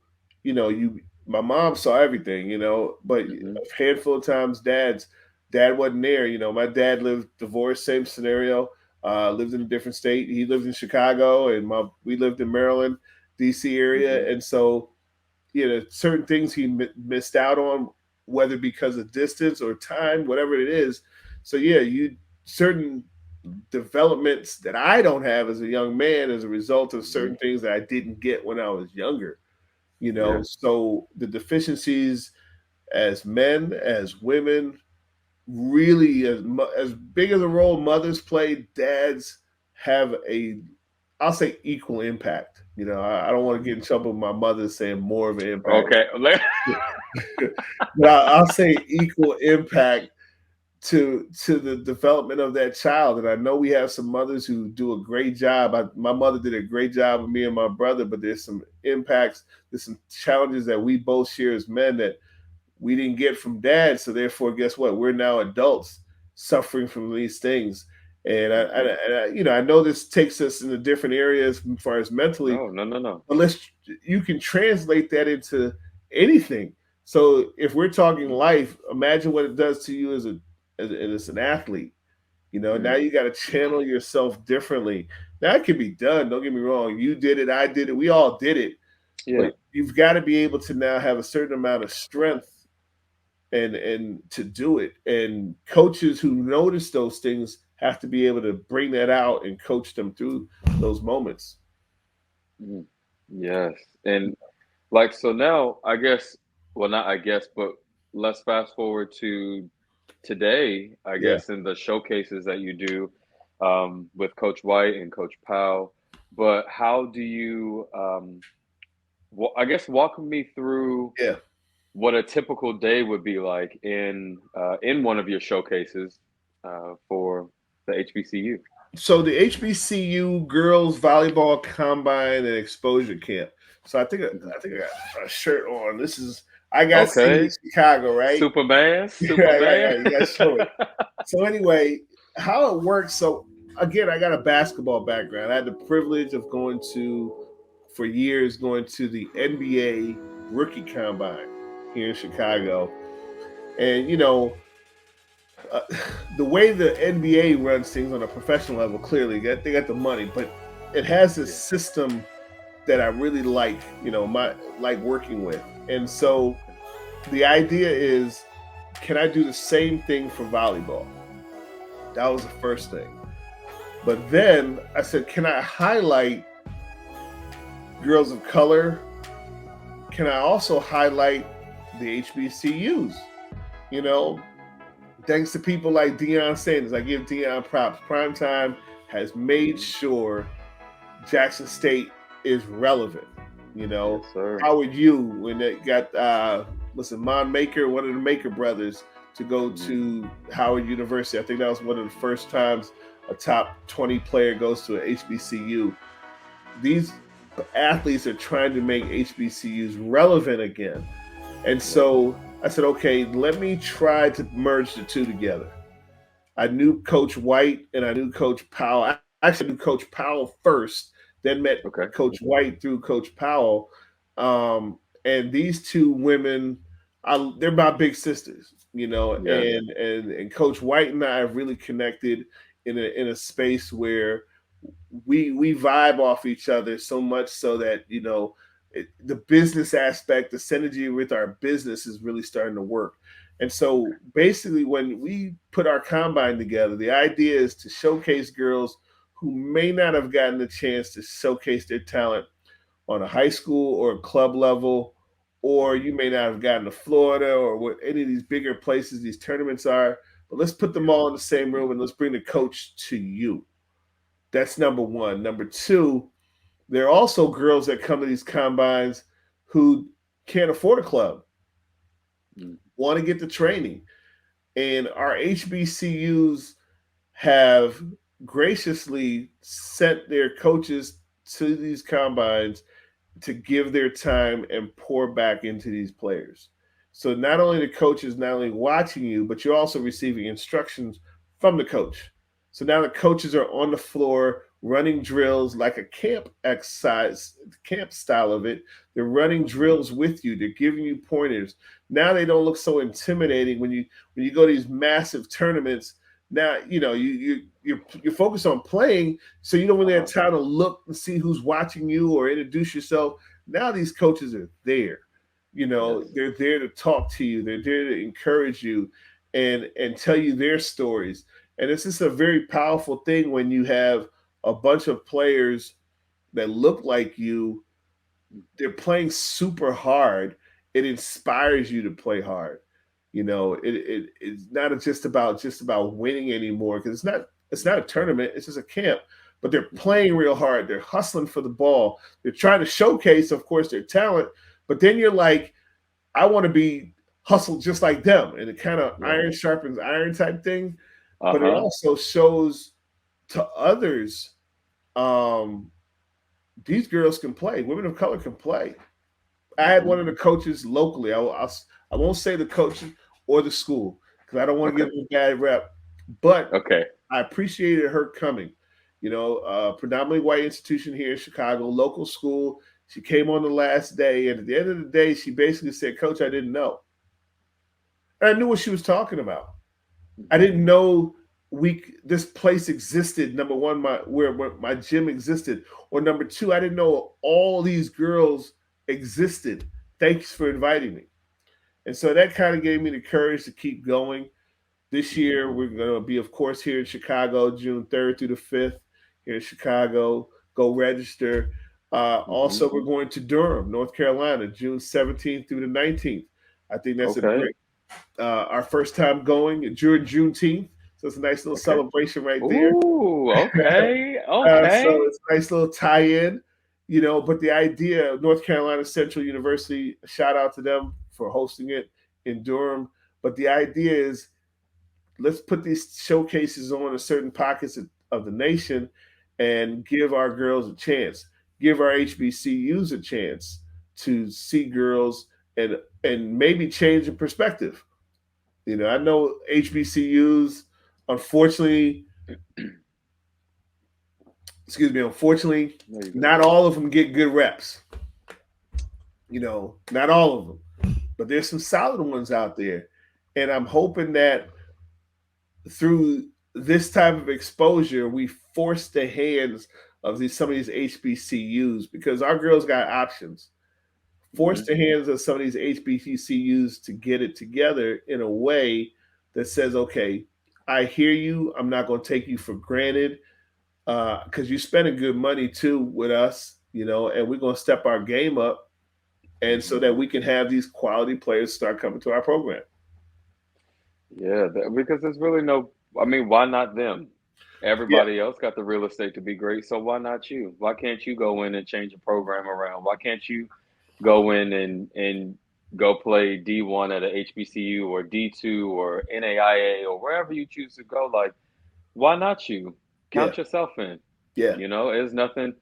my mom saw everything. But Hmm. a handful of times, dad wasn't there. My dad lived divorced, same scenario. Lived in a different state. He lived in Chicago, and we lived in Maryland, D.C. area, Hmm. and so certain things he missed out on, whether because of distance or time, whatever it is. So yeah, you certain developments that I don't have as a young man as a result of Hmm. certain things that I didn't get when I was younger. Yeah. So the deficiencies as men, as women, really as big as a role mothers play, dads have a, I'll say, equal impact. I don't want to get in trouble with my mother saying more of an impact, Okay. but I'll say equal impact to the development of that child. And I know we have some mothers who do a great job. My mother did a great job with me and my brother, but there's some impacts, there's some challenges that we both share as men that we didn't get from dad. So therefore, guess what? We're now adults suffering from these things. And Hmm. I know this takes us into different areas as far as mentally, No, no, no, no. but you can translate that into anything. So if we're talking life, imagine what it does to you as an athlete. Now Mm. you got to channel yourself differently. Now it can be done. Don't get me wrong. You did it. I did it. We all did it. Yeah. But you've got to be able to now have a certain amount of strength and to do it. And coaches who notice those things have to be able to bring that out and coach them through those moments. Mm. Yes. And like, so now I guess, well, not I guess, but let's fast forward to today, I Yeah. guess, in the showcases that you do with Coach White and Coach Powell. But how do you, I guess, walk me through Yeah. what a typical day would be like in one of your showcases for the HBCU. So the HBCU girls volleyball combine and exposure camp. So Mhm. I think I got a shirt on. I got to see Okay, Chicago, right? Superman, Yeah, Superman. you got to show it. So anyway, how it works. So again, I got a basketball background. I had the privilege of for years, going to the NBA rookie combine here in Chicago, and uh, the way the NBA runs things on a professional level, clearly they got the money, but it has this Yeah. system that I really like. Like working with, and so Okay. the idea is, can I do the same thing for volleyball? That was the first thing. But then I said, can I highlight girls of color? Can I also highlight the HBCUs? You know, Mhm. thanks to people like Deion Sanders, I give Deion props. Primetime has made Mhm. sure Jackson State is relevant. You know, Yes, sir. Howard U when it got listen, Mon Maker, one of the Maker brothers, to go Mhm. to Howard University. I think that was one of the first times a top 20 player goes to an HBCU. These athletes are trying to make HBCUs relevant again. And Yep. so I said, okay, let me try to merge the two together. I knew Coach White and I knew Coach Powell. Actually, I knew Coach Powell first, then met Okay. Coach White through Coach Powell. And these two women, they're my big sisters, Yes. and Coach White and I have really connected in a space where we vibe off each other so much so that the business aspect, the synergy with our business is really starting to work. And so basically, when we put our combine together, the idea is to showcase girls who may not have gotten the chance to showcase their talent on a high school or a club level, or Mhm. you may not have gotten to Florida or what any of these bigger places these tournaments are. But let's put them all in the same room and let's bring the coach to you. That's number one. Number two, there are also girls that come to these combines who can't afford a club, Mhm. want to get the training. And our HBCUs have graciously sent their coaches to these combines to give their time and pour back into these players. So not only the coach is not only watching you, but you're also receiving instructions from the coach. So now the coaches are on the floor running drills like a camp exercise, camp style of it. They're running drills with you. They're giving you pointers. Now they don't look so intimidating when you go to these massive tournaments. Now you're focused on playing, so you don't really have Uh-huh. time to look and see who's watching you or introduce yourself. Now these coaches are there. Yes. They're there to talk to you. They're there to encourage you and tell you their stories. And it's just a very powerful thing when you have a bunch of players that look like you. They're playing super hard. It inspires you to play hard. It's not just about winning anymore because it's not a tournament. It's just a camp. But they're Mhm. playing real hard. They're hustling for the ball. They're trying to showcase, of course, their talent. But then you're like, I want to be hustled just like them, and it kind of Right. iron sharpens iron type thing. But it Uh-huh. also shows to others, um, these girls can play. Women of color can play. I had Mhm. one of the coaches locally. I won't say the coach or the school because I don't want to Okay. give them a bad rep, but Okay. I appreciated her coming. Predominantly white institution here in Chicago, local school. She came on the last day, and at the end of the day, she basically said, "Coach, I didn't know." And I knew what she was talking about. I Mhm. didn't know this place existed. Number one, where my gym existed, or number two, I didn't know all these girls existed. Thanks for inviting me. And so that kind of gave me the courage to keep going. This Mhm. year, we're going to be, of course, here in Chicago, June 3rd through the 5th, here in Chicago. Go register. Mhm. Also, we're going to Durham, North Carolina, June 17th through the 19th. I think that's a Okay. great, our first time going during Juneteenth. So it's a nice little Okay. celebration right there. Ooh, okay. So Okay. it's a nice little tie-in, But the idea of North Carolina Central University, shout out to them for hosting it in Durham. But the idea is let's put these showcases on in certain pockets of the nation and give our girls a chance, give our HBCUs a chance to see girls and maybe change the perspective. I know HBCUs, unfortunately, unfortunately, There you go. not all of them get good reps. Not all of them, but there's some solid ones out there. And I'm hoping that through this type of exposure, we force the hands of some of these HBCUs because our girls got options. Force Mhm. the hands of some of these HBCUs to get it together in a way that says, okay, I hear you. I'm not going to take you for granted. because you're spending good money too with us, and we're gonna step our game up, and so Hmm. that we can have these quality players start coming to our program. Yeah, because there's really no. I mean, why not them? Yeah, Everybody else got the real estate to be great, so why not you? Why can't you go in and change a program around? Why can't you go in and go play D1 at a HBCU or D2 or NAIA or wherever you choose to go? Like, why not you? yeah, Count yourself in. yeah. It's nothing.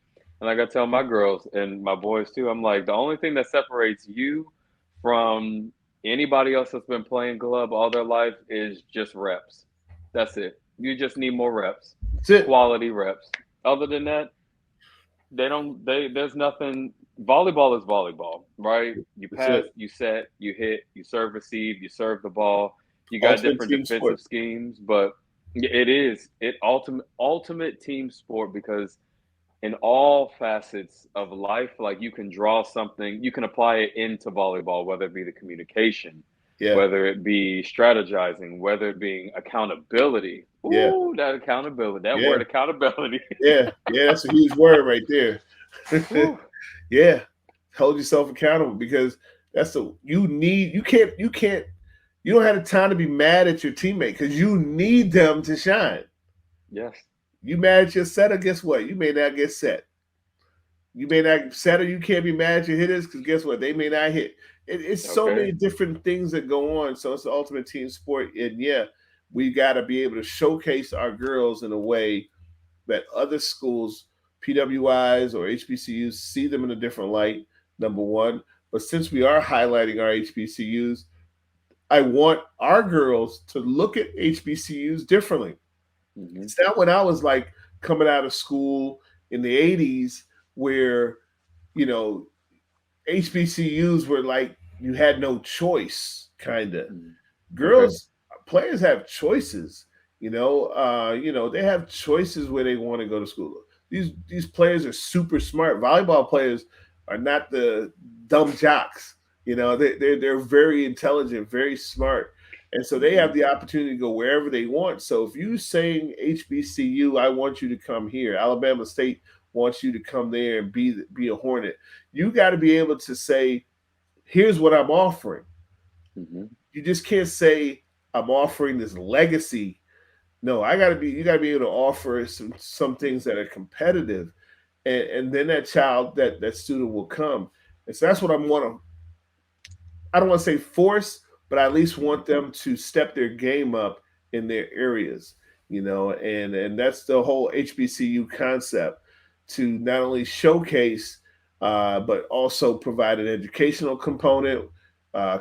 And like I tell my girls and my boys too, I'm like, the only thing that separates you from anybody else that's been playing club all their life is just reps. That's it. You just need more reps, That's it. quality reps. Other than that, they don't. There's nothing. Volleyball is volleyball, right? You That's pass, it. you set, you hit, you serve, receive, you serve the ball. You got Ultimate different team sport. defensive schemes, but it is ultimate team sport because in all facets of life, like you can draw something, you can apply it into volleyball, whether it be the communication, Yeah, whether it be strategizing, whether it be accountability. yeah, Ooh, that accountability, that yeah, word accountability. yeah, yeah. That's a huge word right there. Ooh, Yeah, hold yourself accountable because that's a you need. You can't. You don't have the time to be mad at your teammate because you need them to shine. yes, You mad at your setter, guess what? You may not get set. You may not setter. You can't be mad at your hitters because guess what? They may not hit. It's so many okay. different things that go on. So it's the ultimate team sport, and yeah, we got to be able to showcase our girls in a way that other schools, PWIs or HBCUs, see them in a different light. Number one, but since we are highlighting our HBCUs, I want our girls to look at HBCUs differently. Hmm. It's not when I was like coming out of school in the 80s where, you know, HBCUs were like you had no choice, kind of. Okay. Girls, players have choices. They have choices where they want to go to school. These players are super smart. Volleyball players are not the dumb jocks. They're very intelligent, very smart, and so they Hmm. have the opportunity to go wherever they want. So if you saying HBCU, I want you to come here. Alabama State wants you to come there and be a Hornet. You got to be able to say, here's what I'm offering. Hmm. You just can't say I'm offering this legacy. No, you gotta be able to offer some things that are competitive, and then that student will come. And so that's what I don't want to say force, but I at least want them to step their game up in their areas, and that's the whole HBCU concept, to not only showcase but also provide an educational component.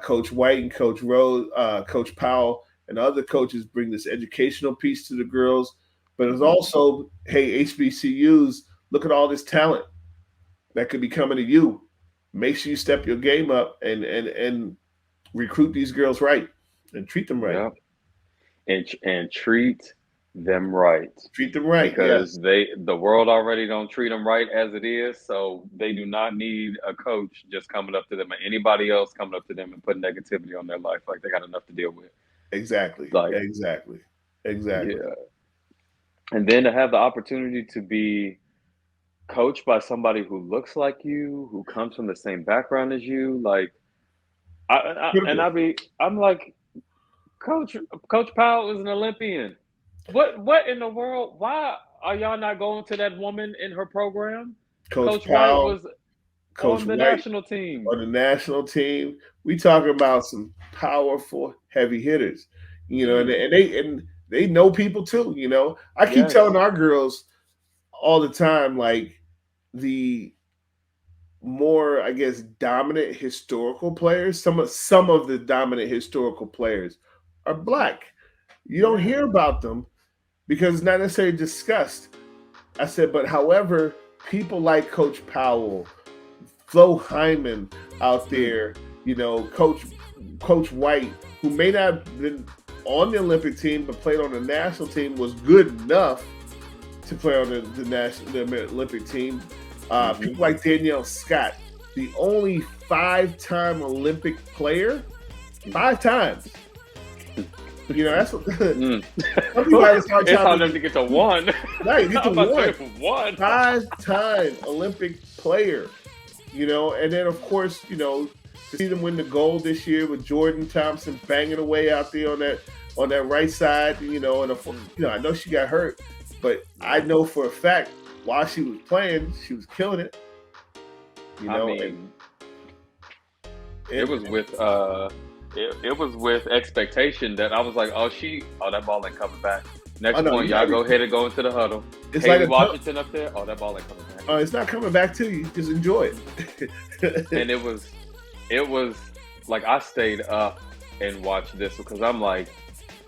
Coach White and Coach Rose, Coach Powell, and other coaches bring this educational piece to the girls. But it's Hmm. also, hey, HBCUs, look at all this talent that could be coming to you. Make sure you step your game up and recruit these girls right and treat them right. Yeah. And treat them right Treat them right. because Yes, the world already don't treat them right as it is, so they do not need a coach just coming up to them or anybody else coming up to them and putting negativity on their life. Like they got enough to deal with. exactly, Like, exactly, exactly. yeah. And then to have the opportunity to be coached by somebody who looks like you, who comes from the same background as you, like Critical. I'm like, Coach Powell is an Olympian. What in the world? Why are y'all not going to that woman in her program? Coach Coach White Powell, was Coach on the White national team. on the national team. We talking about some powerful heavy hitters, and, Mm, they know people too. I keep telling yes. our girls all the time, like, the more, I guess, dominant historical players. Some of the dominant historical players are black. You don't Yeah. hear about them because it's not necessarily discussed. I said, but however, people like Coach Powell, Flo Hyman out Mm, there, Coach White, who may not have been on the Olympic team but played on the national team, was good enough to play on the Olympic team. mm-hmm. People like Danielle Scott, the only five-time Olympic player, 5 times. That's what Mm. some people have this hard It's time hard with enough to get to one. right, get to I'm about to one. say one. 5-time Olympic player, and then of course, to see them win the gold this year with Jordan Thompson banging away out there on that right side, Mm. I know she got hurt, but I Yeah. know for a fact while she was playing, she was killing it, I and mean, it and was with it was with expectation that I was like, oh, that ball ain't coming back. oh Next no, point, y'all go ahead and go into the huddle. it's like Haley a Washington up there, oh, that ball ain't coming back. it's not coming back to you. Just enjoy And it. it was like I stayed up and watched this because I'm like,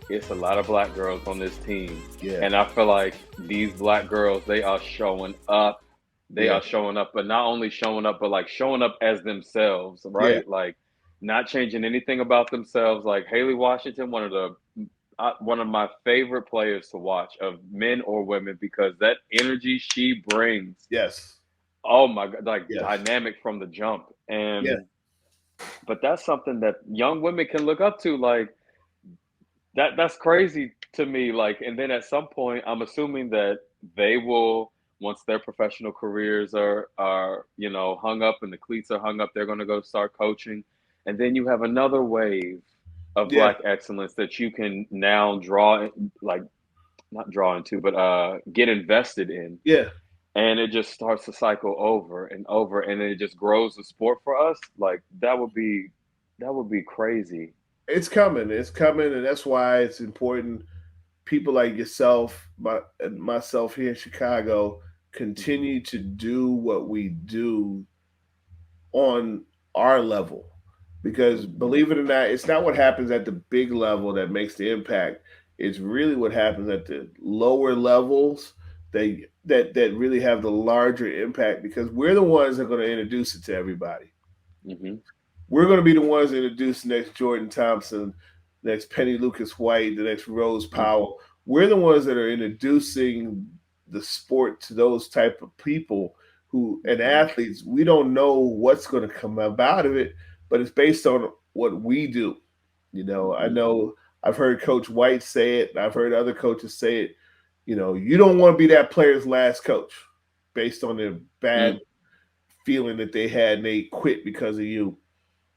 it's a lot of black girls on this team, Yeah, and I feel like these black girls, they are showing up. They yeah, are showing up, but not only showing up, but like showing up as themselves, yeah, right? Like not changing anything about themselves. Like Haley Washington, one of my favorite players to watch, of men or women, because that energy she brings, yes, oh my god, like yes, dynamic from the jump. yeah. And but that's something that young women can look up to. Like that's crazy to me. Like, and then at some point, I'm assuming that they will, once their professional careers are hung up and the cleats are hung up, they're going to go start coaching, and then you have another wave of Yeah, black excellence that you can now draw, like not draw into, but get invested in, yeah. and it just starts to cycle over and over, and it just grows the sport for us. Like that would be crazy. It's coming. It's coming, and that's why it's important. People like yourself, and myself here in Chicago, Hmm. continue to do what we do on our level. Because Hmm. believe it or not, it's not what happens at the big level that makes the impact. It's really what happens at the lower levels that really have the larger impact, because we're the ones that are going to introduce it to everybody. Hmm. We're going to be the ones that introduce the next Jordan Thompson, next Penny Lucas White, the next Rose Hmm. Powell. We're the ones that are introducing the sport to those type of people who and Hmm. athletes. We don't know what's going to come out of it, but it's based on what we do. I Hmm. know I've heard Coach White say it, and I've heard other coaches say it. You don't want to be that player's last coach based on their bad Mm. feeling that they had and they quit because of you.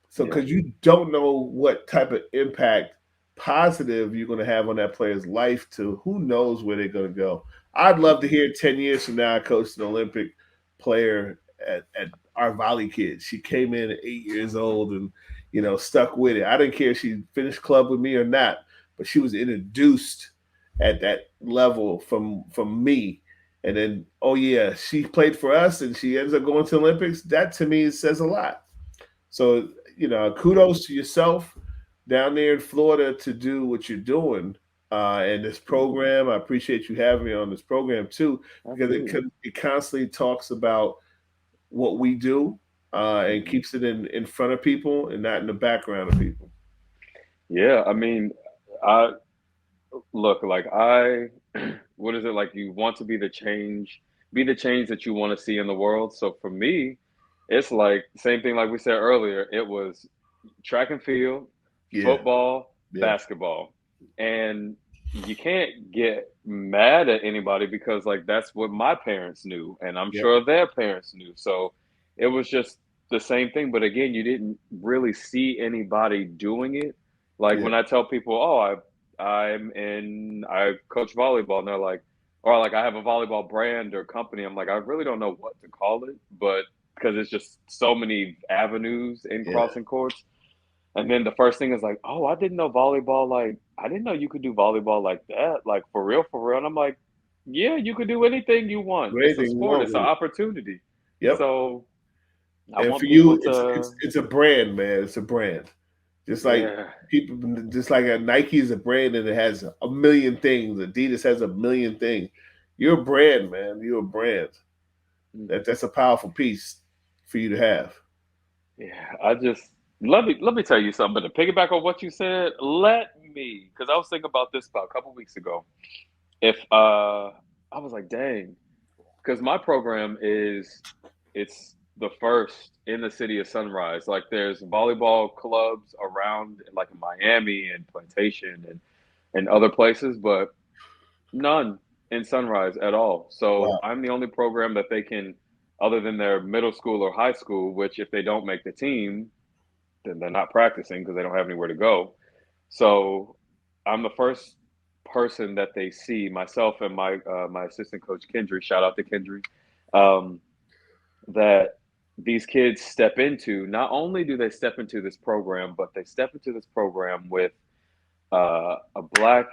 So, Yeah. because you don't know what type of impact positive you're going to have on that player's life, to who knows where they're going to go. I'd love to Hmm. hear 10 years from now, I coached an Olympic player at our volley kids. She came in at 8 years old and, stuck with it. I didn't care if she finished club with me or not, but she was introduced at that level from me. And then, oh yeah, she played for us and she ends up going to Olympics. That to me says a lot. So, kudos to yourself down there in Florida to do what you're doing, and this Hmm. program. I appreciate you having me on this program too, because it Absolutely. it constantly talks about what we do, and Hmm. keeps it in front of people and not in the background of people. Yeah. I mean, I look like I. What is it like? You want to be the change that you want to see in the world. So for me, it's like same thing like we said earlier. It was track and field, Yeah, football, yeah, basketball. And you can't get mad at anybody because like that's what my parents knew and I'm yep, sure their parents knew. So it was just the same thing, but again, you didn't really see anybody doing it. Like yeah, when I tell people, "Oh, I coach volleyball." And they're like, or like I have a volleyball brand or company. I'm like, I really don't know what to call it, but because it's just so many avenues in yeah, crossing courts. And then the first thing is like, oh, I didn't know volleyball. Like, I didn't know you could do volleyball like that. Like, for real, for real. And I'm like, yeah, you could do anything you want. It's a anything you sport, want it's an with it. opportunity. Yep. So I And for want people you, it's to, it's a brand, man. It's a brand. Just like yeah. people, just like a Nike is a brand and it has a million things. Adidas has a million things. You're a brand, man. You're a brand. Mm. That's a powerful piece for you to have. Yeah, I just let me tell you something. But to piggyback on what you said, because I was thinking about this about a couple weeks ago. If I was like, dang, because my program it's the first in the city of Sunrise. Like there's volleyball clubs around like in Miami and Plantation, and in other places, but none in Sunrise at all. So Wow. I'm the only program that they can, other than their middle school or high school, which if they don't make the team, then they're not practicing because they don't have anywhere to go. So I'm the first person that they see, myself and my assistant coach Kendry. Shout out to Kendry. Um, that these kids step into. Not only do they step into this program, but they step into this program with a black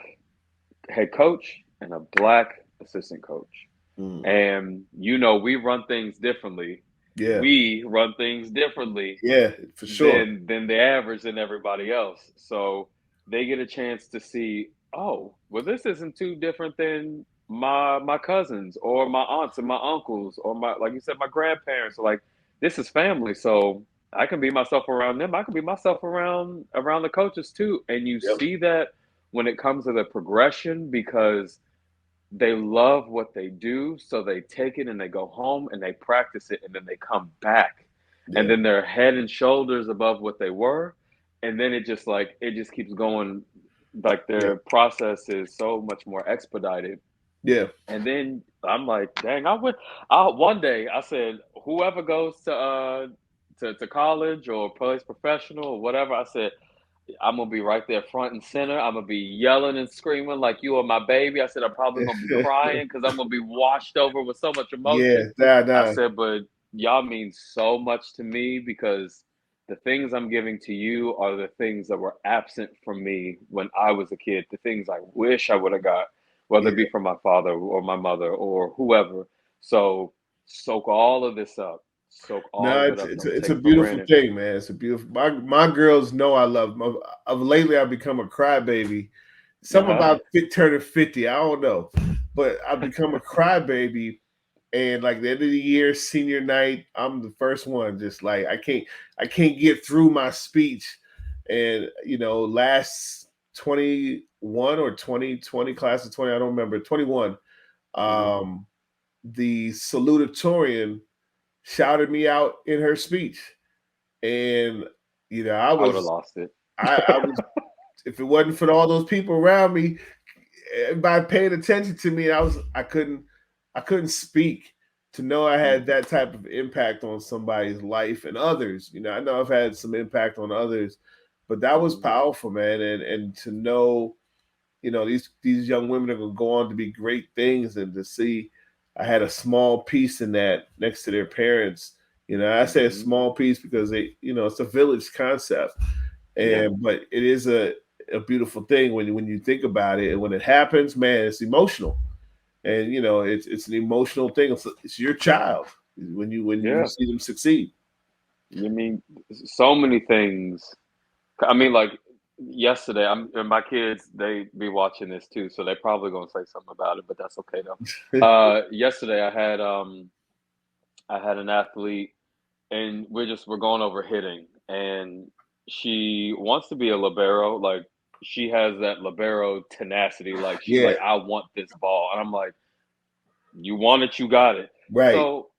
head coach and a black assistant coach. Mm. And we run things differently. Yeah. We run things differently Yeah, for sure. than the average and everybody else. So they get a chance to see, oh, well, this isn't too different than my cousins or my aunts and my uncles or my, like you said, my grandparents. Like, this is family. So I can be myself around them. I can be myself around the coaches too. And you Yep. see that when it comes to the progression, because they love what they do, so they take it and they go home and they practice it and then they come back. And Yeah. then they're head and shoulders above what they were. And then it just keeps going, like Yeah. their process is so much more expedited. Yeah. And then I'm like, dang, I one day I said, whoever goes to college or plays professional or whatever, I said, I'm gonna be right there front and center. I'm gonna be yelling and screaming like you are my baby. I said I'm probably gonna be crying because I'm gonna be washed over with so much Yeah. emotion. Nah, I nah. said, but y'all mean so much to me because the things I'm giving to you are the things that were absent from me when I was a kid. The things I wish I would have got, whether Yeah. it be from my father or my mother or whoever. So soak all of this up. Soak all No, of it it's up. it's a, Don't it's take a it for beautiful granted. thing, man. It's a beautiful. My girls know I love them. Of lately, I've become a crybaby. Uh Something huh. about turning 50, I don't know, but I've become a crybaby. And like the end of the year, senior night, I'm the first one. Just like I can't get through my speech. And last 21 or 2020 class of 20, I don't remember 21. Hmm. Um, the salutatorian shouted me out in her speech, and I I would have was lost it. I was if it wasn't for all those people around me, everybody paying attention to me, I couldn't speak. To know I had Hmm. that type of impact on somebody's life and others, I know I've had some impact on others, but that was Hmm. powerful, man. And to know, these young women are gonna go on to be great things, and to see I had a small piece in that next to their parents. I say a Hmm. small piece because it's a village concept, Yeah. but it is a beautiful thing when you think about it, and when it happens, man, it's emotional, and it's an emotional thing. It's your child when you Yeah. see them succeed. You mean so many things. I mean, like yesterday, and my kids, they be watching this too, so they probably gonna say something about it, but that's okay though. Yesterday I had an athlete, and we're going over hitting, and she wants to be a libero. Like, she has that libero tenacity. Like, she's Yeah, like, I want this ball, and I'm like, you want it, you got it. right. So,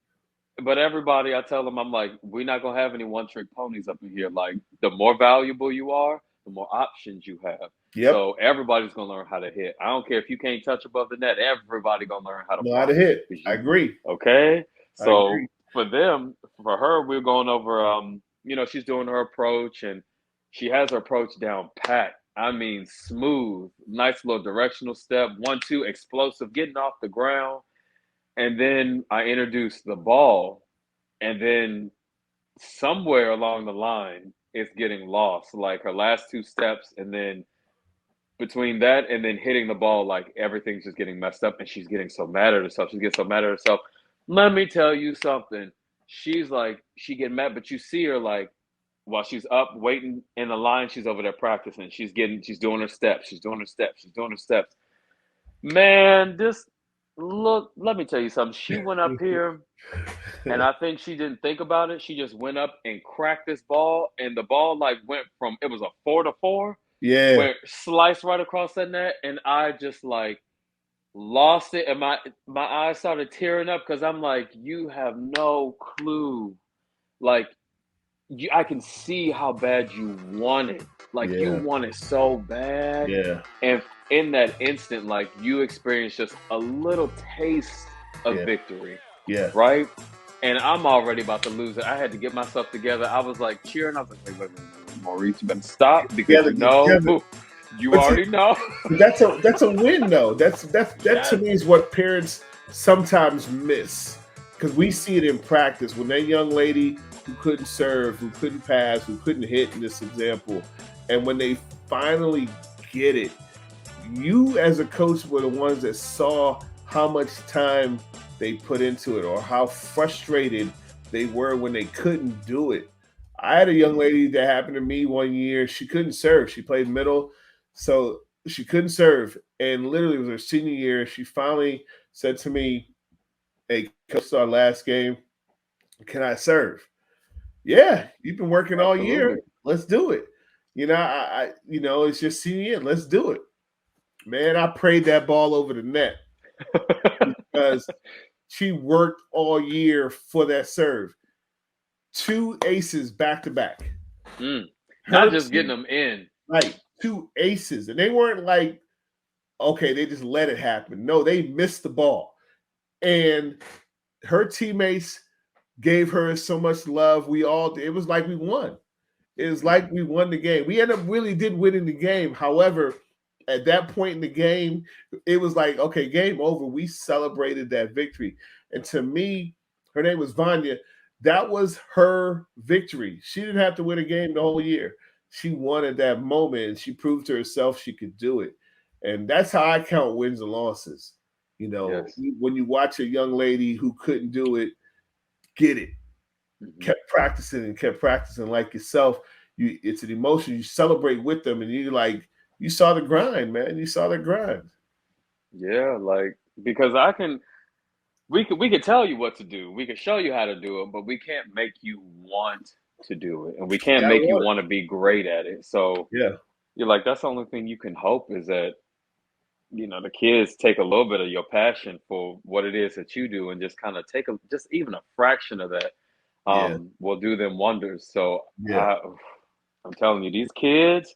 but everybody, I tell them, I'm like, we're not gonna have any one trick ponies up in here. Like, the more valuable you are, the more options you have. Yep. So everybody's gonna learn how to hit. I don't care if you can't touch above the net. Everybody gonna learn how to Know how block. to hit. 'Cause I you, agree. okay? I agree. So for her, we're going over. She's doing her approach, and she has her approach down pat. I mean, smooth, nice little directional step, 1, 2, explosive, getting off the ground. And then I introduced the ball, and then somewhere along the line, it's getting lost. Like her last two steps, and then between that and then hitting the ball, like everything's just getting messed up, and she's getting so mad at herself. She's getting so mad at herself. Let me tell you something. She's like, she get mad, but you see her like while she's up waiting in the line, she's over there practicing. She's doing her steps. She's doing her steps. She's doing her steps. Man, this look, let me tell you something. She went up here, and I think she didn't think about it. She just went up and cracked this ball, and the ball like went from, it was a 4-4, Yeah. went sliced right across that net, and I just like lost it, and my eyes started tearing up because I'm like, you have no clue. Like, I can see how bad you want it. Like you Yeah, want it so bad. yeah, And in that instant, like you experience just a little taste of yeah, victory, yeah. right? And I'm already about to lose it. I had to get myself together. I was like cheering. I was like, wait, Maurice, you better stop because Together, you get know, together. you But see, already know. that's a win though. That to Yes. me is what parents sometimes miss because we Mm, see it in practice when that young lady who couldn't serve, who couldn't pass, who couldn't hit in this example, and when they finally get it, you as a coach were the ones that saw how much time they put into it or how frustrated they were when they couldn't do it. I had a young mm, lady that happened to me one year. She couldn't serve. She played middle, so she couldn't serve. And literally, it was her senior year. She finally said to me, "Hey, coach, our last game. Can I serve?" Yeah, you've been working all year. absolutely. Let's do it. It's just senior year. Let's do it. Man, I prayed that ball over the net because she worked all year for that serve. Two aces back to back. Mm. Not Her just getting two, them in. right, two aces. And they weren't like, okay, they just let it happen. No, they missed the ball. And her teammates gave her so much love. It was like we won. It's like we won the game. We ended up really did winning the game. However, at that point in the game, it was like, okay, game over. We celebrated that victory. And to me, her name was Vanya. That was her victory. She didn't have to win a game the whole year. She won at that moment and she proved to herself she could do it. And that's how I count wins and losses. Yes. When you watch a young lady who couldn't do it, get it, Hmm. kept practicing like yourself. It's an emotion. You celebrate with them, and you saw the grind, man. You saw the grind. Yeah, like because we could tell you what to do. We could show you how to do it, but we can't make you want to do it, and we You can't gotta make you want want to be great at it. So it. Yeah, you're like, that's the only thing you can hope is that the kids take a little bit of your passion for what it is that you do, and just kind of take just even a fraction of that, yeah, will do them wonders. So yeah. I'm telling you, these kids.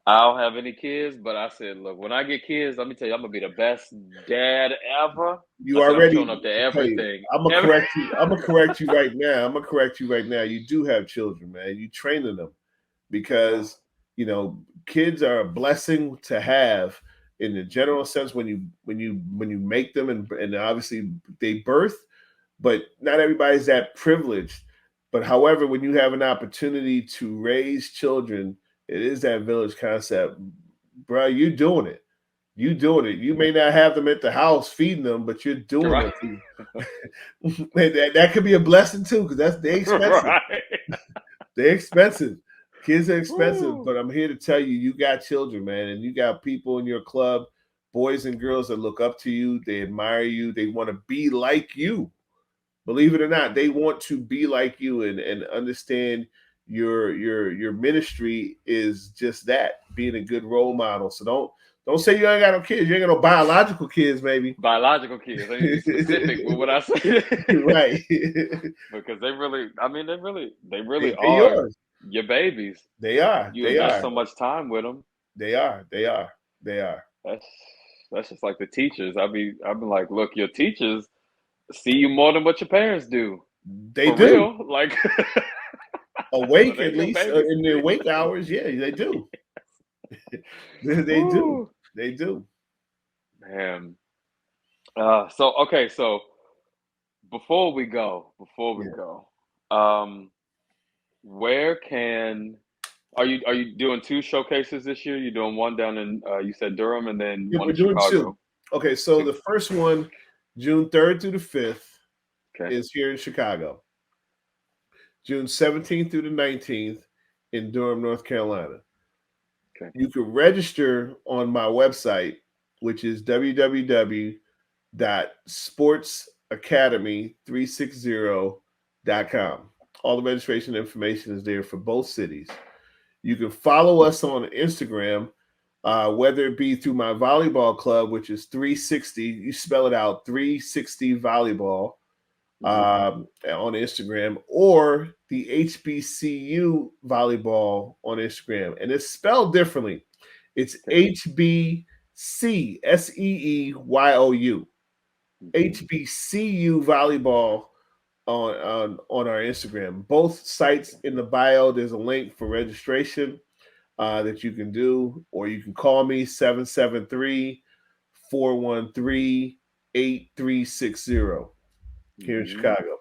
I don't have any kids, but I said, look, when I get kids, let me tell you, I'm gonna be the best dad ever. You I said, I'm showing already. up to Tell you, everything. I'm gonna correct you. I'm gonna correct you right now. I'm gonna correct you right now. You do have children, man. You training them Oh, because kids are a blessing to have in the general sense when you make them and obviously they birth, but not everybody's that privileged. But however, when you have an opportunity to raise children, it is that village concept, bro. You doing it. You doing it. You may not have them at the house feeding them, but you're doing right, it. That could be a blessing too, because they expensive. right. They're expensive. Kids are expensive, Woo. but I'm here to tell you, you got children, man, and you got people in your club, boys and girls that look up to you. They admire you. They want to be like you. Believe it or not, they want to be like you and understand your ministry is just that, being a good role model. So don't say you ain't got no kids. You ain't got no biological kids, maybe. Biological kids. I need to be specific with what I say Right. because they really, I mean, they really They are yours. your babies. They are. You They invest are. so much time with them. They are. They are. They are. That's that's just like the teachers. I've been like, look, your teachers see you more than what your parents do. They For do. real. Like, so Awake they at your least babies. in their wake hours. Yeah, they do. They do. Woo, They do. man. So okay, so before we Yeah. go, um, where can are you doing two showcases this year? You're doing one down in you said Durham and then Yeah, one we're in doing two. Chicago. Okay, so Two. the first one, June 3rd through the 5th, Okay. is here in Chicago. June 17th through the 19th in Durham, North Carolina. Okay. You can register on my website, which is www.sportsacademy360.com. All the registration information is there for both cities. You can follow us on Instagram, whether it be through my volleyball club, which is 360, you spell it out, 360 volleyball, Mm-hmm. on Instagram, or the HBCU volleyball on Instagram, and it's spelled differently. It's Okay. HBCSEEYOU. Mm-hmm. HBCU volleyball on our Instagram. Both sites in the bio, there's a link for registration that you can do, or you can call me 773-413-8360 here in Mm-hmm. Chicago.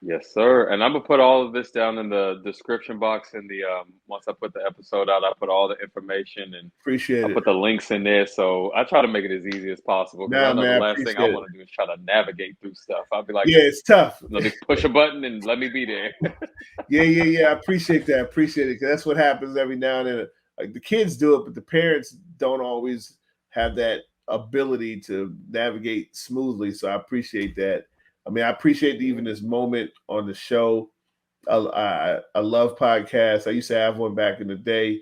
Yes, sir. And I'm gonna put all of this down in the description box in the once I put the episode out, I put all the information and Appreciate I'll it. put the links in there. So I try to make it as easy as possible because I Nah, know the man, I last thing I appreciate it. want to do is try to navigate through stuff. I'll be like, Yeah, just it's tough. let me push a button and let me be there. Yeah. I appreciate that. Appreciate it, because that's what happens every now and then. Like, the kids do it, but the parents don't always have that ability to navigate smoothly. So I appreciate that. I mean, I appreciate even this moment on the show. I love podcasts. I used to have one back in the day,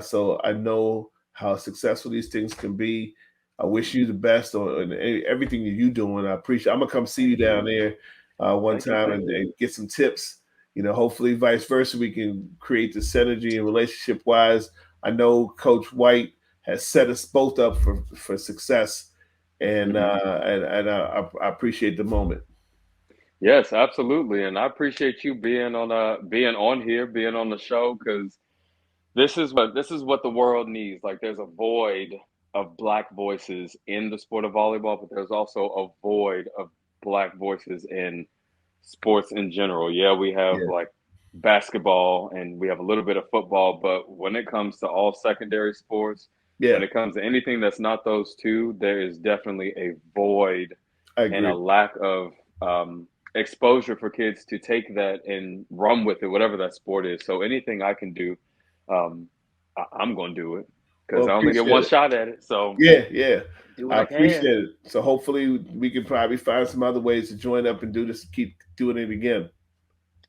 so I know how successful these things can be. I wish you the best on everything that you're doing. I appreciate. I'm gonna come see you Thank down you. there one Thank you. time Thank you. and get some tips. Hopefully, vice versa, we can create the synergy and relationship wise. I know Coach White has set us both up for success, and Hmm. I appreciate the moment. Yes, absolutely. And I appreciate you being on here, being on the show, because this is what the world needs. Like there's a void of black voices in the sport of volleyball, but there's also a void of black voices in sports in general. Yeah, we have Yeah, like basketball and we have a little bit of football, but when it comes to all secondary sports, when yeah, it comes to anything that's not those two, there is definitely a void I and a agree. lack of exposure for kids to take that and run with it, whatever that sport is. So anything I can do, um, I'm going to do it Well, because I only get appreciate one it. shot at it. So Yeah. do what I I can. appreciate it. So hopefully we can probably find some other ways to join up and do this, keep doing it again.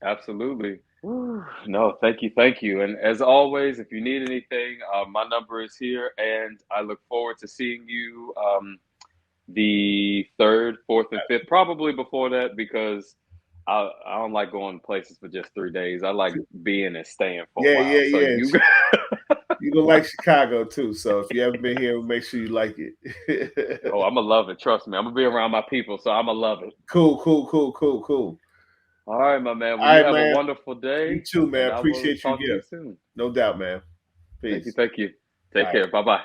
Absolutely. Whew. No, thank you, thank you. And as always, if you need anything, my number is here, and I look forward to seeing you the third, fourth, and fifth. Probably before that because I don't like going places for just 3 days. I like being and staying for a while. So Yeah. you, You're gonna like Chicago too. So if you haven't been here, make sure you like it. oh, I'm gonna love it. Trust me, I'm gonna be around my people, so I'm gonna love it. Cool. All right, my man. Well, All you right, have a man. wonderful You day, too, man. and I will Appreciate your talk to you gift. soon. No doubt, man. Thank you, Peace. thank you. All Take right. care. Bye bye.